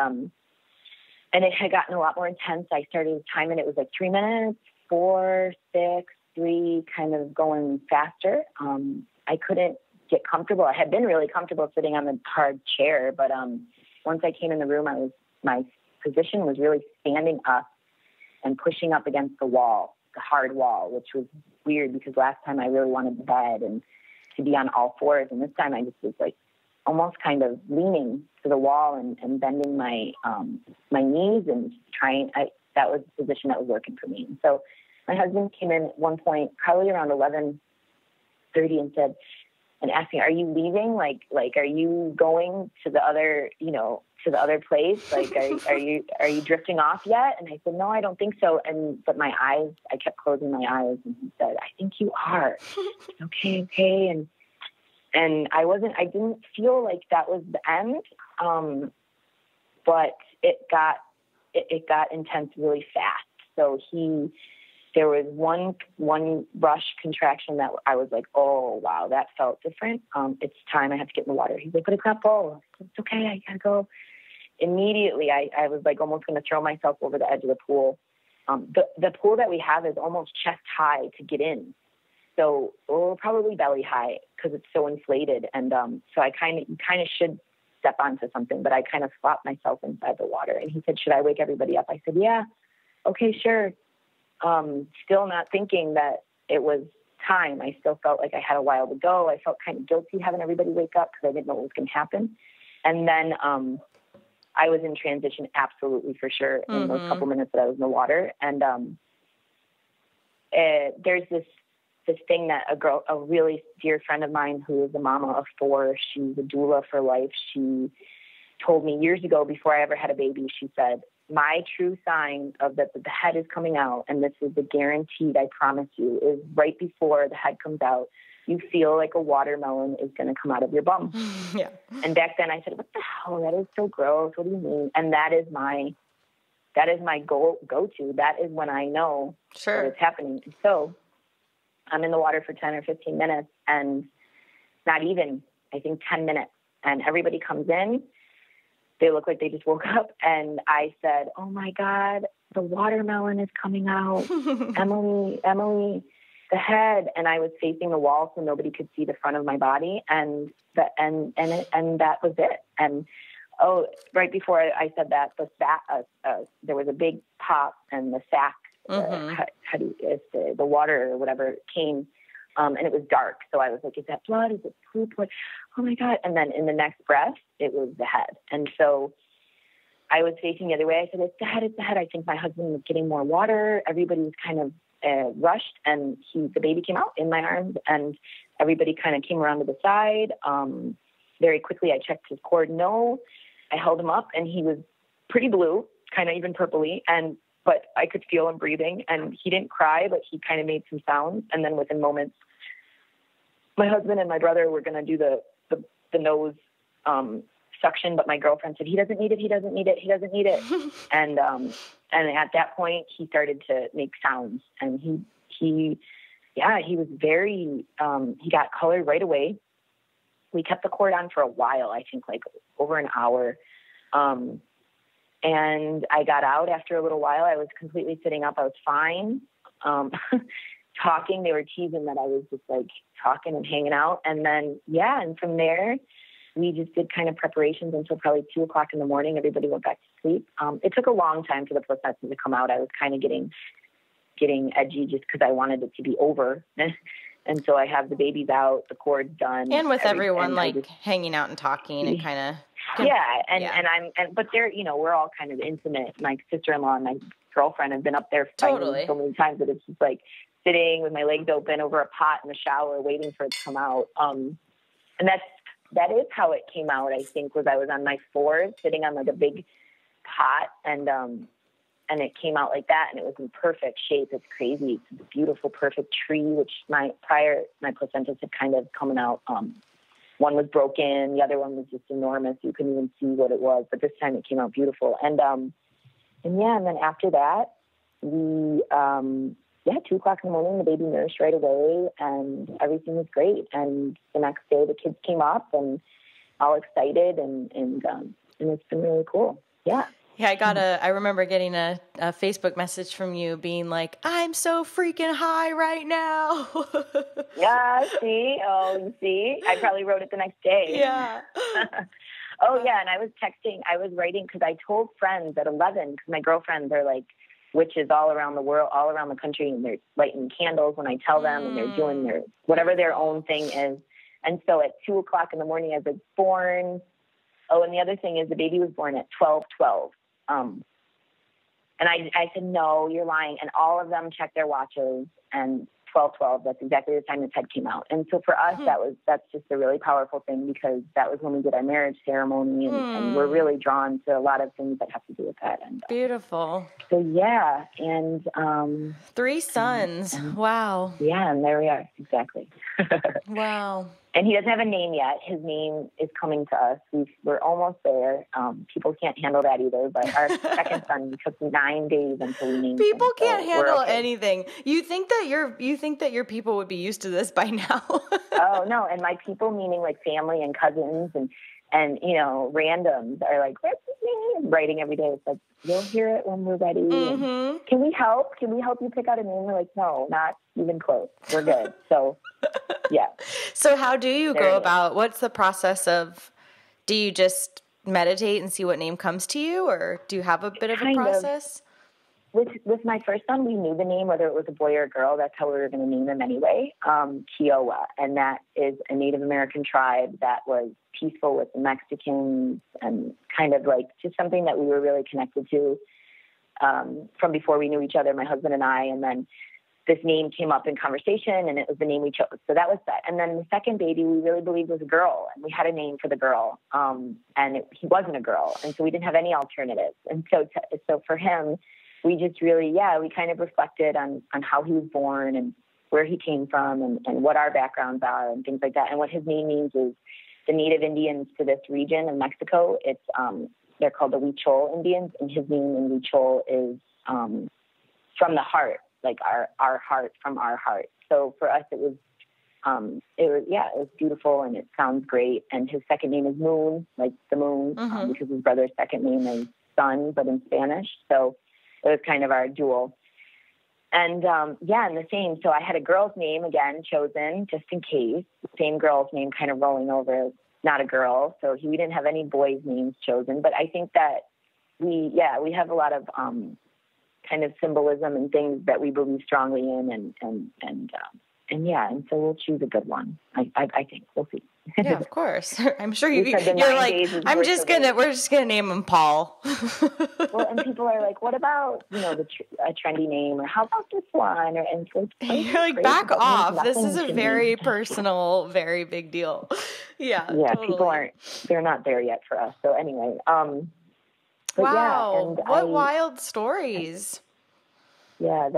S3: it had gotten a lot more intense. I started timing. It was like 3 minutes, 4, 6, 3, kind of going faster. I couldn't get comfortable. I had been really comfortable sitting on the hard chair, but once I came in the room, my position was really standing up and pushing up against the wall, the hard wall, which was weird because last time I really wanted the bed and to be on all fours, and this time I just was like almost kind of leaning to the wall and bending my knees and trying. That was the position that was working for me. And so my husband came in at one point, probably around 11:30, and said, and asked me, "Are you leaving? Like, are you going to the other, to the other place? Like, are you drifting off yet?" And I said, "No, I don't think so." But my eyes, I kept closing my eyes, and he said, "I think you are." Okay. And I didn't feel like that was the end. But it got intense really fast. So there was one rush contraction that I was like, oh, wow, that felt different. It's time. I have to get in the water. He's like, but it's not full. It's okay. I gotta go. Immediately, I was like almost going to throw myself over the edge of the pool. The pool that we have is almost chest high to get in. So probably belly high because it's so inflated. And so you kind of should step onto something, but I kind of flopped myself inside the water. And he said, should I wake everybody up? I said, yeah, okay, sure. Still not thinking that it was time. I still felt like I had a while to go. I felt kind of guilty having everybody wake up because I didn't know what was going to happen. And then I was in transition, absolutely, for sure, in those couple minutes that I was in the water. And there's this thing that a really dear friend of mine who is a mama of 4, she's a doula for life. She told me years ago, before I ever had a baby, she said, my true sign of that the head is coming out, and this is the guaranteed, I promise you, is right before the head comes out, you feel like a watermelon is going to come out of your bum.
S2: Yeah.
S3: And back then I said, what the hell? That is so gross. What do you mean? And that is my go-to. That is when I know that it's happening. And so I'm in the water for 10 or 15 minutes, and not even, I think 10 minutes. And everybody comes in. They look like they just woke up. And I said, oh my God, the watermelon is coming out. Emily, the head. And I was facing the wall so nobody could see the front of my body. And that was it. And right before I said that, the sack, there was a big pop, and the sack, the water or whatever came, and it was dark. So I was like, is that blood? Is it poop? What? Oh my God. And then in the next breath, it was the head. And so I was facing the other way. I said, it's dad. I think my husband was getting more water. Everybody was kind of rushed, and the baby came out in my arms, and everybody kind of came around to the side. Very quickly, I checked his cord. No, I held him up, and he was pretty blue, kind of even purpley, but I could feel him breathing, and he didn't cry, but he kind of made some sounds. And then within moments, my husband and my brother were going to do the nose suction, but my girlfriend said, he doesn't need it. And at that point he started to make sounds, and he was very, he got color right away. We kept the cord on for a while, I think like over an hour. And I got out after a little while. I was completely sitting up. I was fine. Talking, they were teasing that I was just like talking and hanging out. And then, and from there, we just did kind of preparations until probably 2:00 in the morning. Everybody went back to sleep. It took a long time for the placenta to come out. I was kind of getting edgy just because I wanted it to be over. And so I have the babies out, the cord's done.
S2: And with everyone hanging out and talking, it kind of...
S3: But they're, we're all kind of intimate. My sister-in-law and my girlfriend have been up there fighting so many times that it's just like sitting with my legs open over a pot in the shower waiting for it to come out. And that is how it came out, I think, was I was on my floor sitting on like a big pot, and it came out like that, and it was in perfect shape. It's crazy. It's a beautiful, perfect tree, which my placentas had kind of coming out. One was broken. The other one was just enormous. You couldn't even see what it was, but this time it came out beautiful. And then after that, we, 2:00 in the morning, the baby nursed right away, and everything was great. And the next day, the kids came up, and all excited, and it's been really cool. Yeah.
S2: Yeah, I remember getting a Facebook message from you being like, I'm so freaking high right now.
S3: Yeah, see? Oh, you see? I probably wrote it the next day.
S2: Yeah.
S3: And I was writing because I told friends at 11, because my girlfriends are like witches all around the world, all around the country, and they're lighting candles when I tell them, and they're doing whatever their own thing is. And so at 2:00 in the morning, I was born. Oh, and the other thing is the baby was born at 12:12. And I said, no, you're lying. And all of them checked their watches, and 12:12, that's exactly the time the Ted came out. And so for us, that's just a really powerful thing, because that was when we did our marriage ceremony, and we're really drawn to a lot of things that have to do with that. And
S2: beautiful.
S3: So yeah. And
S2: 3 sons. Wow.
S3: Yeah. And there we are. Exactly.
S2: Wow.
S3: And he doesn't have a name yet. His name is coming to us. We're almost there. People can't handle that either. But our second son took 9 days until we named him.
S2: People can't handle anything. You think that your people would be used to this by now?
S3: Oh no! And my people, meaning like family and cousins and randoms, are like, what's his name? Writing every day. It's like, you'll hear it when we're ready. Mm-hmm. Can we help? Can we help you pick out a name? We're like, no, not even close. We're good. So. Yeah.
S2: So how do you go about, what's the process of, do you just meditate and see what name comes to you, or do you have a bit of a process?
S3: With my first son, we knew the name, whether it was a boy or a girl. That's how we were going to name him anyway. Kiowa. And that is a Native American tribe that was peaceful with the Mexicans, and kind of like just something that we were really connected to from before we knew each other, my husband and I. And then this name came up in conversation, and it was the name we chose. So that was that. And then the second baby, we really believed was a girl, and we had a name for the girl. He wasn't a girl. And so we didn't have any alternatives. And so for him, we just really, we kind of reflected on how he was born and where he came from, and what our backgrounds are and things like that. And what his name means is the Native Indians to this region of Mexico. It's, they're called the Huichol Indians, and his name in Huichol is from the heart. Like our heart, from our heart. So for us, it was beautiful, and it sounds great. And his second name is Moon, like the moon, because his brother's second name is Sun, but in Spanish. So it was kind of our duel. And and the same. So I had a girl's name again chosen just in case. The same girl's name kind of rolling over, not a girl. So we didn't have any boys' names chosen. But I think that we have a lot of kind of symbolism and things that we believe strongly in, and so we'll choose a good one. I think we'll see.
S2: Yeah, of course. I'm sure you're like, we're just gonna name him Paul.
S3: Well, and people are like, what about, a trendy name, or how about this one? And so
S2: you're like, back off. This is a very personal, very big deal. Yeah.
S3: Yeah.
S2: Totally.
S3: They're not there yet for us. So anyway,
S2: wow. Yeah, and what wild stories.
S3: Yeah,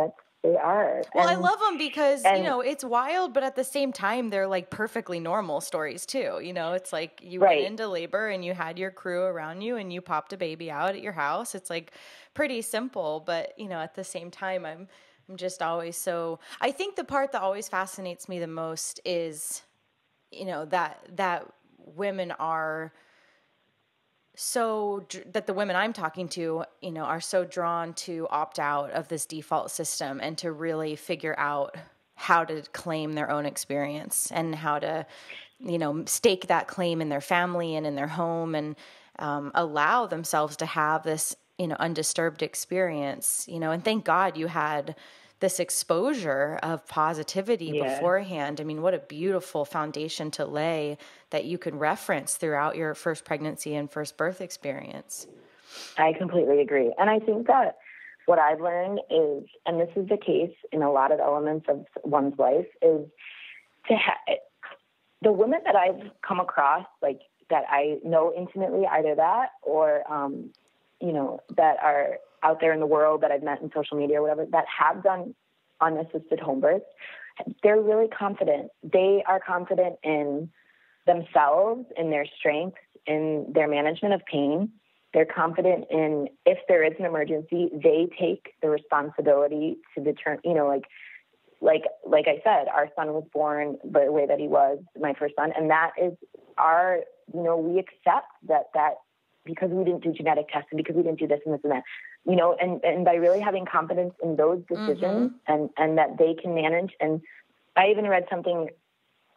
S3: they are.
S2: Well, I love them because, it's wild, but at the same time, they're like perfectly normal stories too. It's like you went into labor and you had your crew around you and you popped a baby out at your house. It's like pretty simple, but at the same time, I'm just always I think the part that always fascinates me the most is, that women are that the women I'm talking to, are so drawn to opt out of this default system and to really figure out how to claim their own experience and how to, stake that claim in their family and in their home and allow themselves to have this, undisturbed experience, and thank God you had this exposure of positivity beforehand. I mean, what a beautiful foundation to lay that you could reference throughout your first pregnancy and first birth experience.
S3: I completely agree. And I think that what I've learned is, and this is the case in a lot of elements of one's life, is the women that I've come across, like that I know intimately, either that or, that are out there in the world that I've met in social media or whatever, that have done unassisted home births, they're really confident. They are confident in themselves, in their strengths, in their management of pain. They're confident in, if there is an emergency, they take the responsibility to determine, like I said, our son was born the way that he was, my first son. And that is we accept that because we didn't do genetic testing, because we didn't do this and this and that, and by really having confidence in those decisions and that they can manage. And I even read something,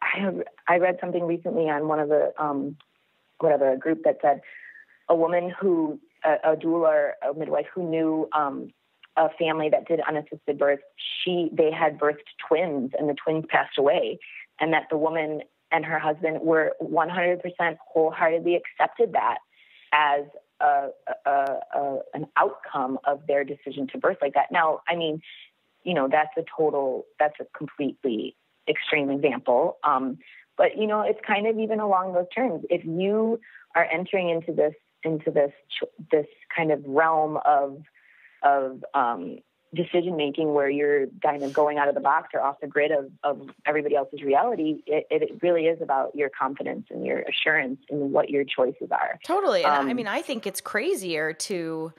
S3: I read something recently on one of the, a group that said a woman who, a doula or a midwife who knew, a family that did unassisted birth, they had birthed twins and the twins passed away, and that the woman and her husband were 100% wholeheartedly accepted that as an outcome of their decision to birth like that. Now, I mean, that's a completely extreme example. But it's kind of even along those terms. If you are entering into this kind of realm of decision-making where you're kind of going out of the box or off the grid of everybody else's reality, it really is about your confidence and your assurance in what your choices are.
S2: Totally. And I think it's crazier to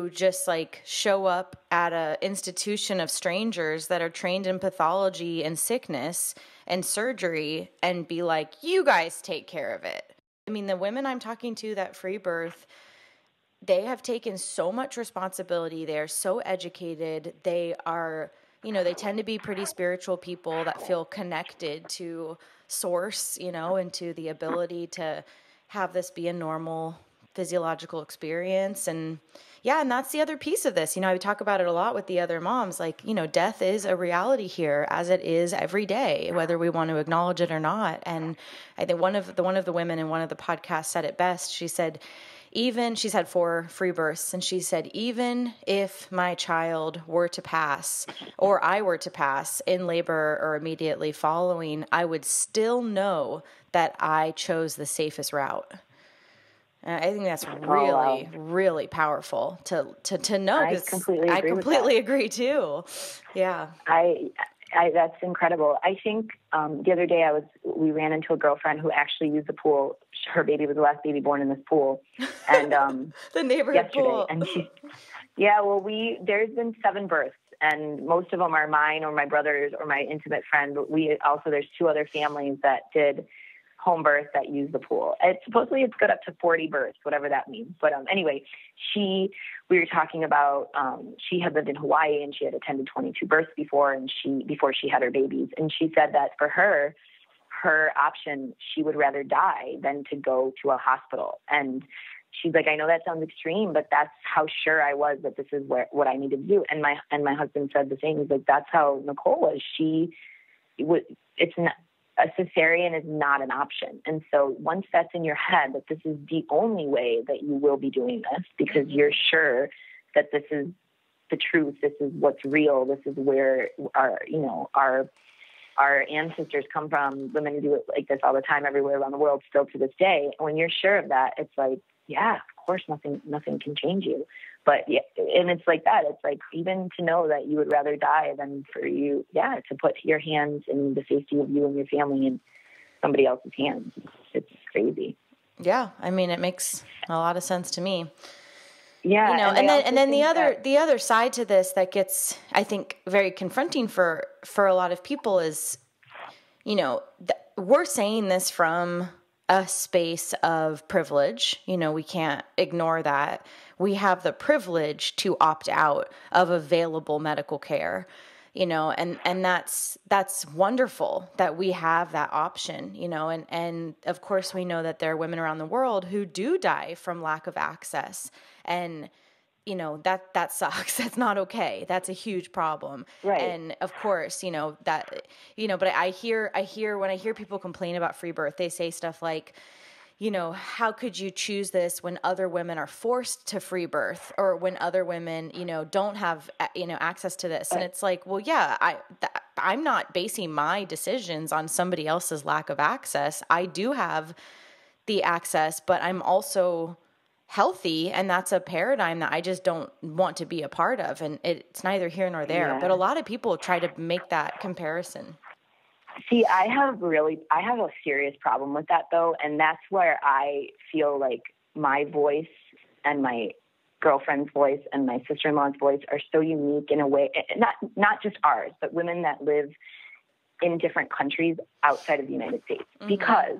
S2: just like show up at a institution of strangers that are trained in pathology and sickness and surgery and be like, you guys take care of it. I mean, the women I'm talking to that free birth, they have taken so much responsibility. They're so educated. They are, they tend to be pretty spiritual people that feel connected to source, and to the ability to have this be a normal physiological experience. And and that's the other piece of this. I talk about it a lot with the other moms, like, death is a reality here as it is every day, whether we want to acknowledge it or not. And I think one of the women in one of the podcasts said it best. She said, she's had 4 free births, and she said, even if my child were to pass or I were to pass in labor or immediately following, I would still know that I chose the safest route. And I think that's really, really powerful to know.
S3: I completely agree too.
S2: Yeah.
S3: That's incredible. I think the other day we ran into a girlfriend who actually used the pool. Her baby was the last baby born in this pool, and
S2: the neighborhood pool.
S3: And there's been 7 births, and most of them are mine or my brother's or my intimate friend. But there's 2 other families that did home birth that use the pool. Supposedly it's good up to 40 births, whatever that means. But anyway, we were talking about, she had lived in Hawaii and she had attended 22 births before she had her babies. And she said that for her option, she would rather die than to go to a hospital. And she's like, I know that sounds extreme, but that's how sure I was that this is what I needed to do. And my husband said the same. He's like, that's how Nicole was. a cesarean is not an option. And so once that's in your head that this is the only way that you will be doing this, because you're sure that this is the truth, this is what's real, this is where our ancestors come from. Women do it like this all the time everywhere around the world, still to this day. When you're sure of that, it's like, yeah, of course, nothing can change you. But yeah, and it's like that. It's like, even to know that you would rather die than for you, to put your hands and the safety of you and your family in somebody else's hands. It's crazy.
S2: Yeah. I mean, it makes a lot of sense to me.
S3: Yeah.
S2: And then the other side to this that gets, I think, very confronting for a lot of people is, we're saying this from a space of privilege. We can't ignore that. We have the privilege to opt out of available medical care, and that's wonderful that we have that option, and of course we know that there are women around the world who do die from lack of access, and that sucks. That's not okay. That's a huge problem.
S3: Right.
S2: And of course, but I hear when I hear people complain about free birth, they say stuff like, how could you choose this when other women are forced to free birth, or when other women, don't have, access to this? And it's like, well, yeah, I'm not basing my decisions on somebody else's lack of access. I do have the access, but I'm also healthy, and that's a paradigm that I just don't want to be a part of. And it's neither here nor there. Yeah. But a lot of people try to make that comparison.
S3: See, I have a serious problem with that, though, and that's where I feel like my voice and my girlfriend's voice and my sister-in-law's voice are so unique in a way, not just ours, but women that live in different countries outside of the United States. Mm-hmm. Because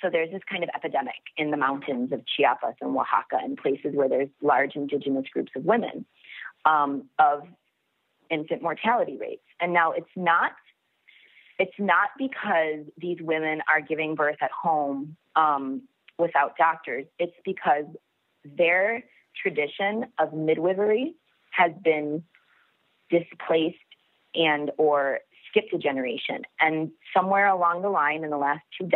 S3: so there's this kind of epidemic in the mountains of Chiapas and Oaxaca and places where there's large indigenous groups of women, of infant mortality rates. And now it's not because these women are giving birth at home without doctors. It's because their tradition of midwifery has been displaced and or skipped a generation. And somewhere along the line in the last 3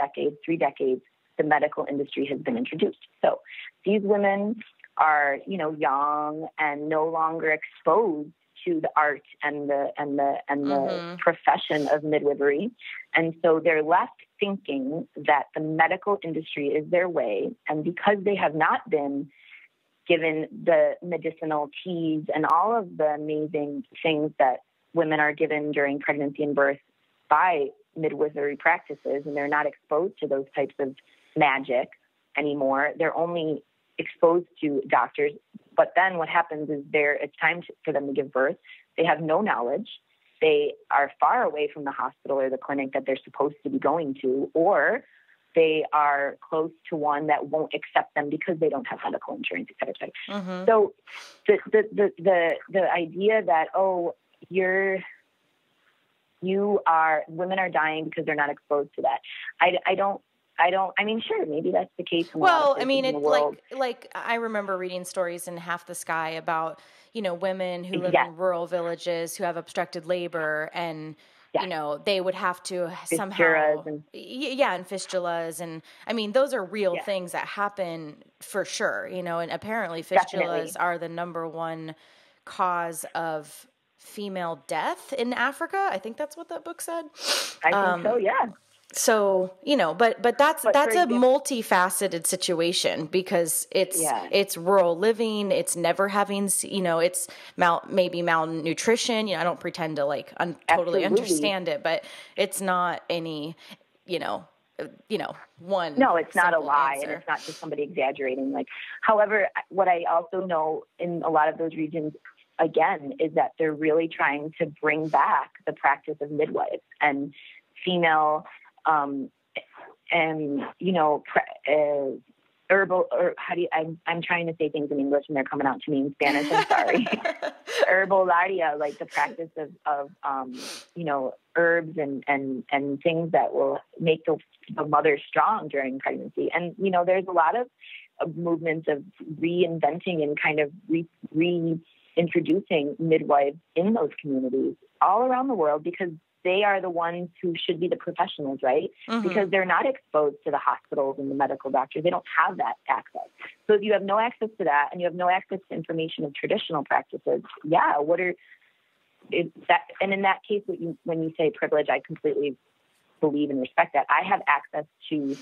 S3: decades, the medical industry has been introduced. So these women are, young and no longer exposed to the art and the profession of midwifery. And so they're left thinking that the medical industry is their way. And because they have not been given the medicinal teas and all of the amazing things that women are given during pregnancy and birth by midwifery practices, and they're not exposed to those types of magic anymore. They're only exposed to doctors. But then what happens is it's time for them to give birth. They have no knowledge. They are far away from the hospital or the clinic that they're supposed to be going to, or they are close to one that won't accept them because they don't have medical insurance, et cetera, et cetera. Mm-hmm. So the idea that, women are dying because they're not exposed to that. I mean, sure, maybe that's the case.
S2: Well, I mean, it's like I remember reading stories in Half the Sky about, women who live in rural villages who have obstructed labor, and, they would have to somehow, and fistulas. And I mean, those are real things that happen for sure, and apparently fistulas are the number one cause of female death in Africa. I think that's what that book said.
S3: I think so, yeah.
S2: So, but that's a multifaceted situation, because it's rural living. It's never having, it's maybe malnutrition. I don't pretend to totally understand it, but it's not any, one.
S3: No, it's not a lie,
S2: answer.
S3: And it's not just somebody exaggerating. However, what I also know in a lot of those regions, again, is that they're really trying to bring back the practice of midwives and female, herbal, or I'm trying to say things in English and they're coming out to me in Spanish. I'm sorry. Herbolaria, like the practice of herbs and things that will make the mother strong during pregnancy. And, there's a lot of movements of reinventing and kind of reintroducing midwives in those communities all around the world, because they are the ones who should be the professionals, right?
S2: Mm-hmm.
S3: Because they're not exposed to the hospitals and the medical doctors. They don't have that access. So if you have no access to that and you have no access to information of traditional practices, and in that case, when you say privilege, I completely believe and respect that. I have access to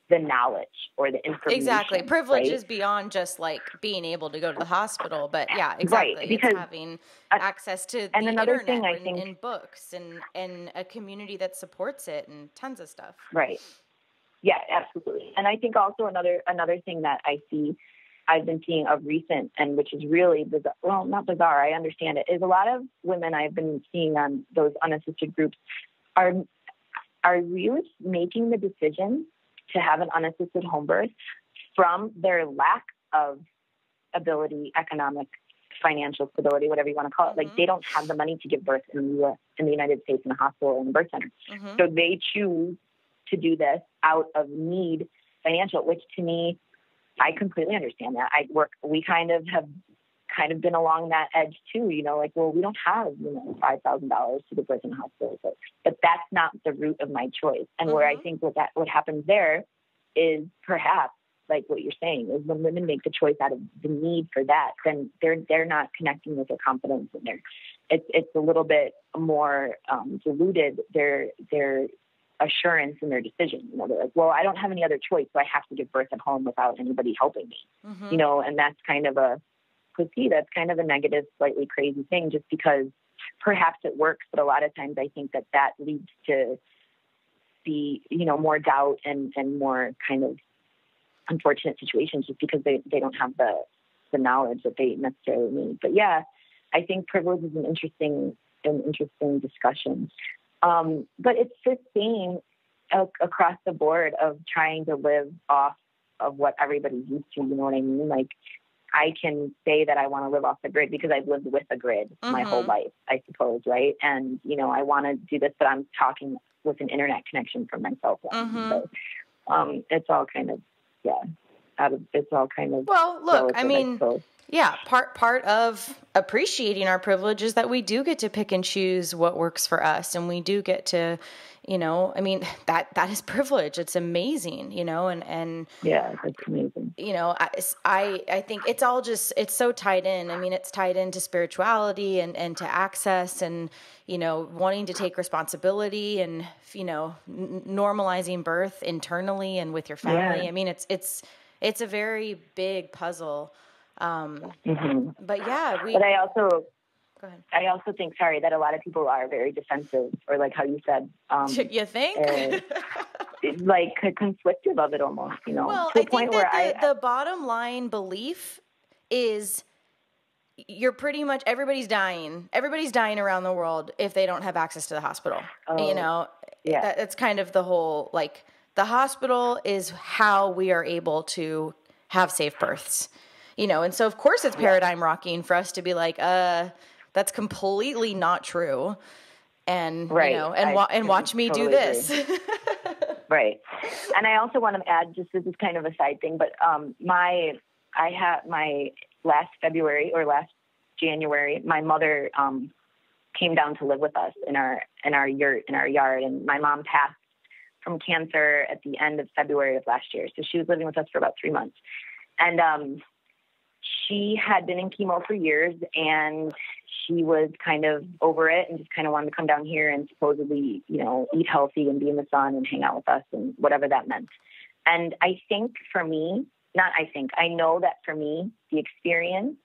S3: the knowledge or the information.
S2: Exactly. Privilege
S3: right?
S2: is beyond just like being able to go to the hospital, but yeah, exactly.
S3: Right, because
S2: it's having access to the
S3: another
S2: internet
S3: thing I
S2: and,
S3: think,
S2: and books and a community that supports it and tons of stuff.
S3: Right. Yeah, absolutely. And I think also another thing that I've been seeing of recent, and which is really bizarre, well, not bizarre, I understand it, is a lot of women I've been seeing on those unassisted groups are really making the decision to have an unassisted home birth from their lack of ability, economic, financial stability, whatever you want to call it.
S2: Mm-hmm.
S3: Like, they don't have the money to give birth in the United States in a hospital or in a birth center.
S2: Mm-hmm.
S3: So they choose to do this out of need, financial, which to me, I completely understand that. We kind of have been along that edge too, like, well, we don't have, $5,000 to give birth in a hospital. But that's not the root of my choice. And
S2: Mm-hmm.
S3: where I think what happens there is perhaps, like what you're saying, is when women make the choice out of the need for that, then they're not connecting with their confidence, and it's a little bit more diluted, their assurance in their decision. They're like, well, I don't have any other choice, so I have to give birth at home without anybody helping me.
S2: Mm-hmm.
S3: And that's kind of that's kind of a negative, slightly crazy thing, just because perhaps it works, but a lot of times I think that leads to more doubt and more kind of unfortunate situations, just because they don't have the knowledge that they necessarily need. But yeah, I think privilege is an interesting discussion. But it's the same across the board of trying to live off of what everybody's used to. You know what I mean? Like, I can say that I want to live off the grid because I've lived with a grid
S2: Mm-hmm.
S3: my whole life, I suppose, right? And, I want to do this, but I'm talking with an internet connection from my cell phone.
S2: Mm-hmm.
S3: So it's all kind of, it's all kind of.
S2: Well, look,
S3: relative,
S2: I mean,
S3: suppose.
S2: yeah, part of appreciating our privilege is that we do get to pick and choose what works for us, and we do get to, I mean, that is privilege. It's amazing, and
S3: yeah, it's amazing.
S2: I think it's all it's so tied in. I mean, it's tied into spirituality and to access and, wanting to take responsibility and, normalizing birth internally and with your family.
S3: Yeah.
S2: I mean, it's a very big puzzle.
S3: Mm-hmm.
S2: But yeah,
S3: but
S2: go ahead.
S3: I also think, that a lot of people are very defensive, or like how you said,
S2: You think?
S3: like conflictive of it almost,
S2: Well,
S3: to
S2: I
S3: the point
S2: think
S3: where
S2: that the bottom line belief is you're pretty much everybody's dying around the world if they don't have access to the hospital.
S3: Yeah.
S2: That's kind of the whole, like, the hospital is how we are able to have safe births, and so of course it's paradigm rocking for us to be like, that's completely not true. And,
S3: right.
S2: And watch me
S3: totally
S2: do this.
S3: Right. And I also want to add, just this is kind of a side thing, but I had my last January, my mother came down to live with us in our yard, and my mom passed from cancer at the end of February of last year. So she was living with us for about 3 months. And she had been in chemo for years, and she was kind of over it and just kind of wanted to come down here and supposedly, eat healthy and be in the sun and hang out with us and whatever that meant. And I think for me, I know that for me, the experience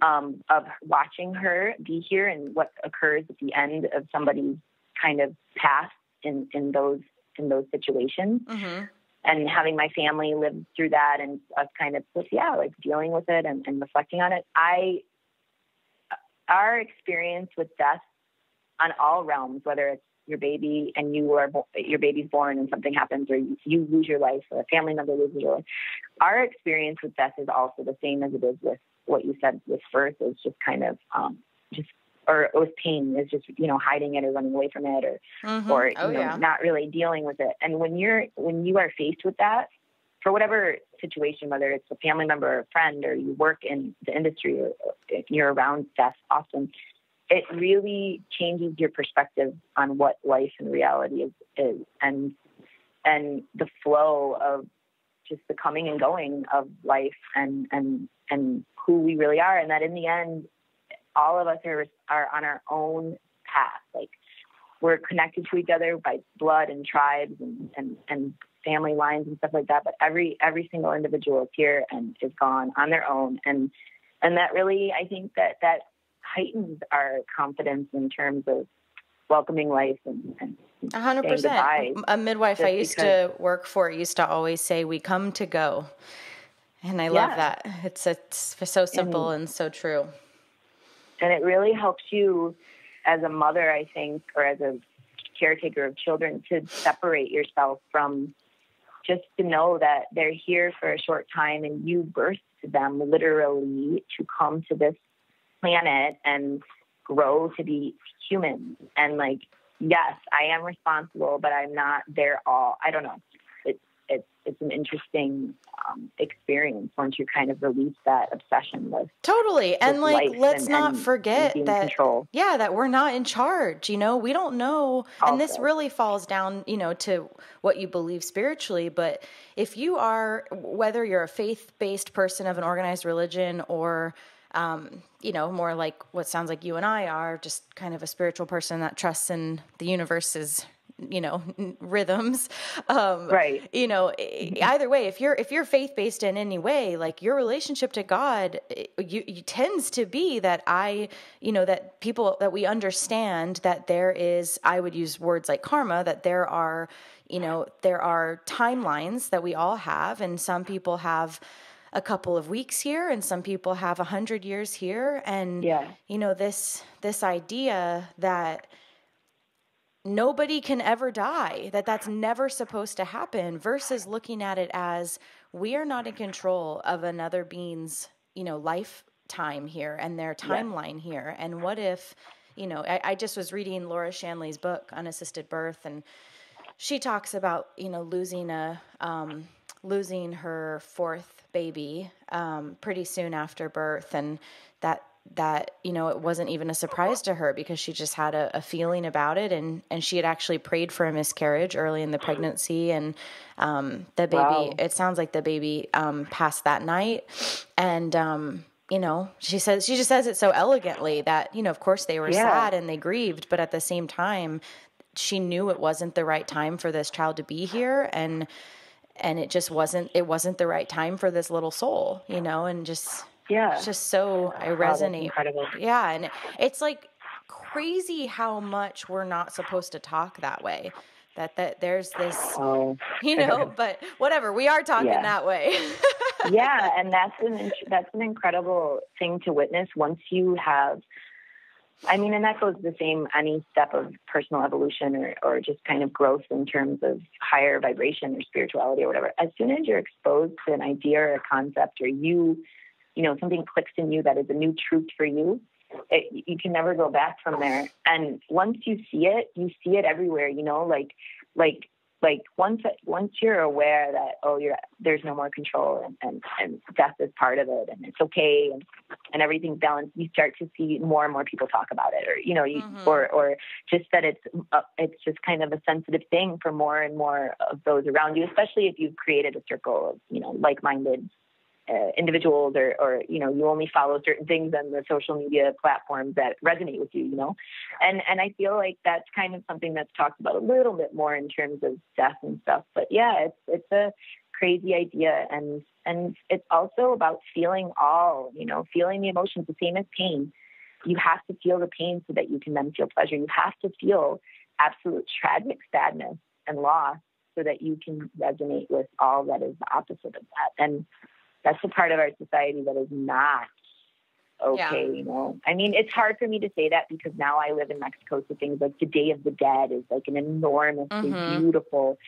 S3: of watching her be here and what occurs at the end of somebody's kind of path in those situations,
S2: Mm-hmm.
S3: and having my family live through that and us kind of, like dealing with it and reflecting on it. Our experience with death on all realms, whether it's your baby and your baby's born and something happens, or you lose your life, or a family member loses your life, our experience with death is also the same as it is with what you said with birth. Is just kind of or with pain, is just hiding it or running away from it, or
S2: Mm-hmm.
S3: not really dealing with it. And when you are faced with that, for whatever situation, whether it's a family member or a friend, or you work in the industry, or you're around death often, it really changes your perspective on what life and reality is and the flow of just the coming and going of life and who we really are. And that in the end, all of us are on our own path. Like, we're connected to each other by blood and tribes and family lines and stuff like that. But every single individual is here and is gone on their own. And that really, I think that heightens our confidence in terms of welcoming life and
S2: 100%. A midwife I used to work for used to always say, "We come to go." And I love that. It's so simple and so true.
S3: And it really helps you as a mother, I think, or as a caretaker of children, to separate yourself from just to know that they're here for a short time and you birthed them literally to come to this planet and grow to be humans. And like, yes, I am responsible, but I'm not their all. I don't know. It's an interesting experience once you kind of release that obsession with
S2: totally. And like, let's not forget that,
S3: control.
S2: that we're not in charge, we don't know.
S3: Also.
S2: And this really falls down, to what you believe spiritually. But if you are, whether you're a faith-based person of an organized religion or, more like what sounds like you and I are, just kind of a spiritual person that trusts in the universe's rhythms.
S3: Right.
S2: Either way, if you're faith-based in any way, like your relationship to God, you tends to be that that people, that we understand that there is, I would use words like karma, that there are timelines that we all have. And some people have a couple of weeks here and some people have 100 years here. And, this idea that nobody can ever die, that's never supposed to happen, versus looking at it as we are not in control of another being's, lifetime here and their timeline here. And what if, I just was reading Laura Shanley's book, Unassisted Birth, and she talks about, losing her fourth baby pretty soon after birth, and that it wasn't even a surprise to her because she just had a feeling about it, and she had actually prayed for a miscarriage early in the pregnancy, and the baby, it sounds like the baby passed that night, and she just says it so elegantly that of course they were sad and they grieved, but at the same time she knew it wasn't the right time for this child to be here, and it just wasn't the right time for this little soul, and just. Yeah. It's just so, I resonate.
S3: Incredible.
S2: Yeah. And it's like crazy how much we're not supposed to talk that way. That there's this, but whatever, we are talking that way.
S3: Yeah. And that's an incredible thing to witness once you have, and that goes the same, any step of personal evolution or just kind of growth in terms of higher vibration or spirituality or whatever. As soon as you're exposed to an idea or a concept, or something clicks in you that is a new truth for you, you can never go back from there. And once you see it everywhere, like once you're aware that, there's no more control and death is part of it and it's okay and everything's balanced, you start to see more and more people talk about it, or just that it's just kind of a sensitive thing for more and more of those around you, especially if you've created a circle of, like-minded individuals, or you only follow certain things on the social media platforms that resonate with you, and I feel like that's kind of something that's talked about a little bit more in terms of death and stuff. But it's a crazy idea, and it's also about feeling feeling the emotions, the same as pain. You have to feel the pain so that you can then feel pleasure. You have to feel absolute tragic sadness and loss so that you can resonate with all that is the opposite of that. And that's a part of our society that is not okay, it's hard for me to say that because now I live in Mexico, so things like the Day of the Dead is like an enormously beautiful,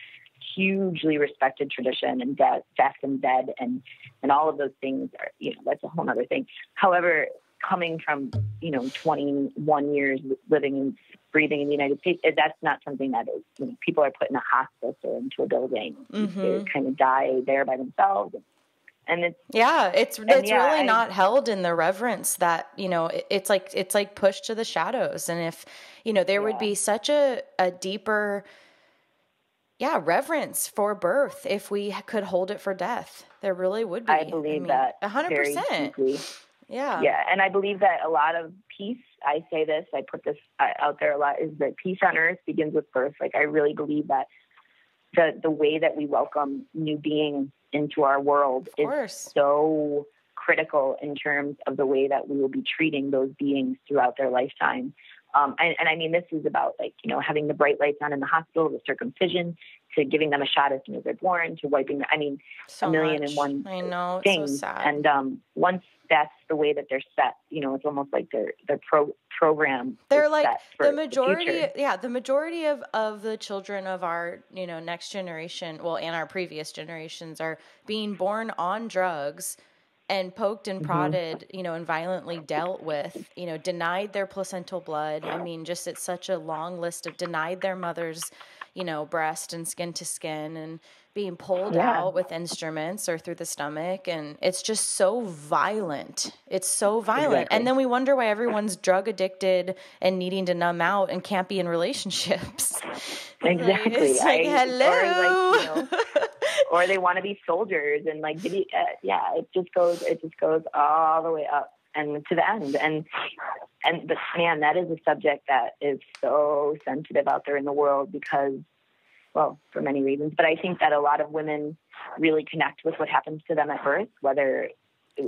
S3: hugely respected tradition, and death and dead and all of those things are, that's a whole other thing. However, coming from, 21 years living and breathing in the United States, that's not something that is, people are put in a hospice or into a building. They kind of die there by themselves. And
S2: it's really not held in the reverence that, it's like pushed to the shadows. And if, there would be such a deeper, reverence for birth if we could hold it for death. There really would be.
S3: I believe that 100%. Very deeply.
S2: Yeah.
S3: Yeah. And I believe that a lot of peace, I say this, I put this out there a lot, is that peace on earth begins with birth. Like, I really believe that the way that we welcome new beings into our world is so critical in terms of the way that we will be treating those beings throughout their lifetime. And I mean, this is about, like, having the bright lights on in the hospital, the circumcision, to giving them a shot as soon as they're born, to wiping,
S2: so
S3: a million
S2: much.
S3: and one
S2: I know,
S3: things.
S2: it's so sad.
S3: And once that's the way that they're set, it's almost like their program.
S2: They're like the majority.
S3: The
S2: Majority of the children of our, next generation, and our previous generations, are being born on drugs and poked and prodded, and violently dealt with, denied their placental blood. I mean, just, it's such a long list of denied their mother's, breast and skin to skin, and being pulled out with instruments or through the stomach. And it's just so violent. It's so violent.
S3: Exactly.
S2: And then we wonder why everyone's drug addicted and needing to numb out and can't be in relationships.
S3: Exactly.
S2: It's like, hello.
S3: Or they want to be soldiers, and it just goes all the way up and to the end. But man, that is a subject that is so sensitive out there in the world because, well, for many reasons, but I think that a lot of women really connect with what happens to them at birth, whether,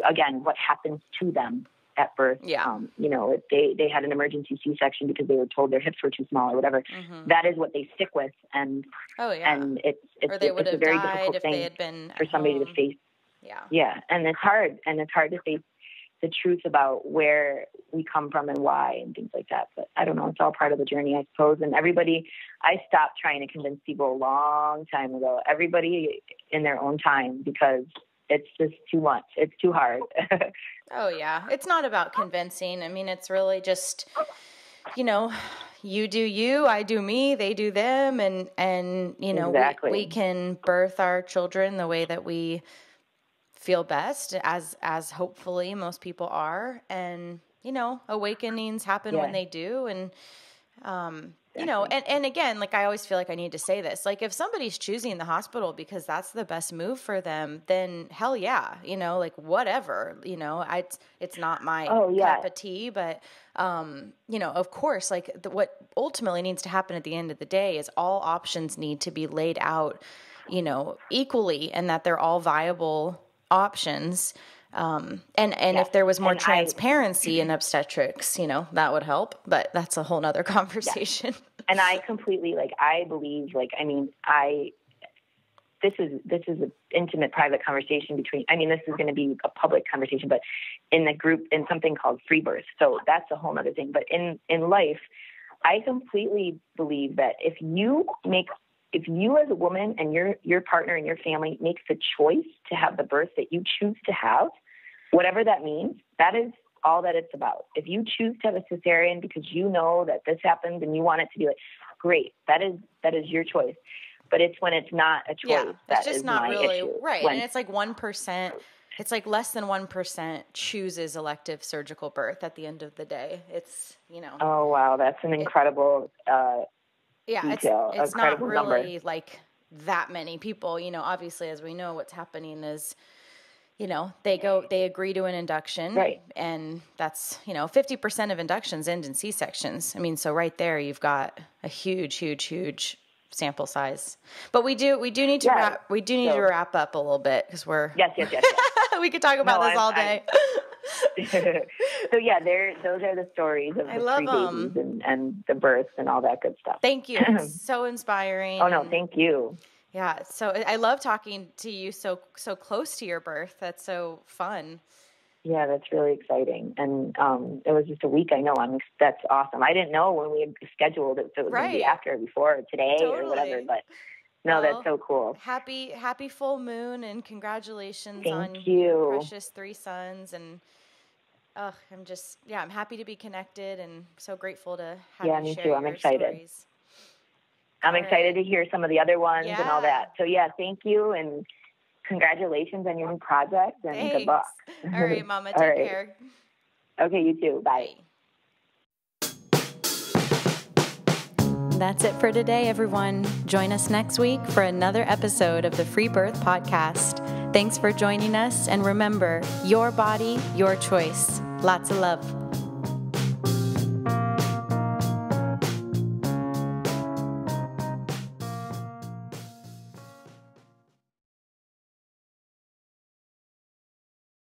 S3: again, what happens to them at birth.
S2: Yeah.
S3: They had an emergency C-section because they were told their hips were too small or whatever. Mm-hmm. That is what they stick with. And, and it's a very difficult thing for somebody to face.
S2: Yeah.
S3: Yeah. And it's hard. And it's hard to face the truth about where we come from and why and things like that. But I don't know. It's all part of the journey, I suppose. And I stopped trying to convince people a long time ago, everybody in their own time, because it's just too much. It's too hard.
S2: Oh, yeah. It's not about convincing. I mean, it's really just, you do you, I do me, they do them. And
S3: exactly.
S2: we can birth our children the way that we feel best, as hopefully most people are. And, awakenings happen when they do. And, and again, like, I always feel like I need to say this, like, if somebody's choosing the hospital because that's the best move for them, then hell yeah, like, whatever, it's not my cup of tea, but, of course, like, what ultimately needs to happen at the end of the day is all options need to be laid out, equally, and that they're all viable options. If there was more transparency in obstetrics, that would help, but that's a whole nother conversation.
S3: Yeah. And I completely, I believe, this is an intimate, private conversation this is going to be a public conversation, but in the group, in something called freebirth. So that's a whole nother thing. But in life, I completely believe that if you as a woman and your partner and your family makes the choice to have the birth that you choose to have, whatever that means, that is all that it's about. If you choose to have a cesarean because you know that this happens and you want it to do it, great. That is your choice. But it's when it's not a choice.
S2: Yeah, it's just not really
S3: issue.
S2: Right. And it's like 1%. It's like less than 1% chooses elective surgical birth at the end of the day. It's,
S3: Oh, wow. That's an incredible detail.
S2: It's not really
S3: number.
S2: like that many people, obviously, as we know, what's happening is, they agree to an induction,
S3: right? And
S2: that's, 50% of inductions end in C-sections. I mean, so right there, you've got a huge, huge, huge sample size. But we do need to wrap up a little bit because we're
S3: yes.
S2: We could talk about this all day.
S3: So yeah, those are the stories of the babies and the births and all that good stuff.
S2: Thank you. It's so inspiring.
S3: Oh no, thank you.
S2: Yeah, so I love talking to you so close to your birth. That's so fun.
S3: Yeah, that's really exciting. And it was just a week. I know. That's awesome. I didn't know when we had scheduled it, so it was going to be after or before or today or whatever. But no, that's so cool.
S2: Happy full moon and congratulations on
S3: you.
S2: Your precious 3 sons. And I'm happy to be connected and so grateful to have you share
S3: me too. I'm
S2: your
S3: excited.
S2: Stories.
S3: I'm excited to hear some of the other ones and all that. So yeah, thank you. And congratulations on your new project and
S2: Thanks.
S3: good luck.
S2: All right, Mama,
S3: All
S2: take
S3: right.
S2: care.
S3: Okay, you too. Bye.
S2: That's it for today, everyone. Join us next week for another episode of the Free Birth Podcast. Thanks for joining us, and remember, your body, your choice. Lots of love.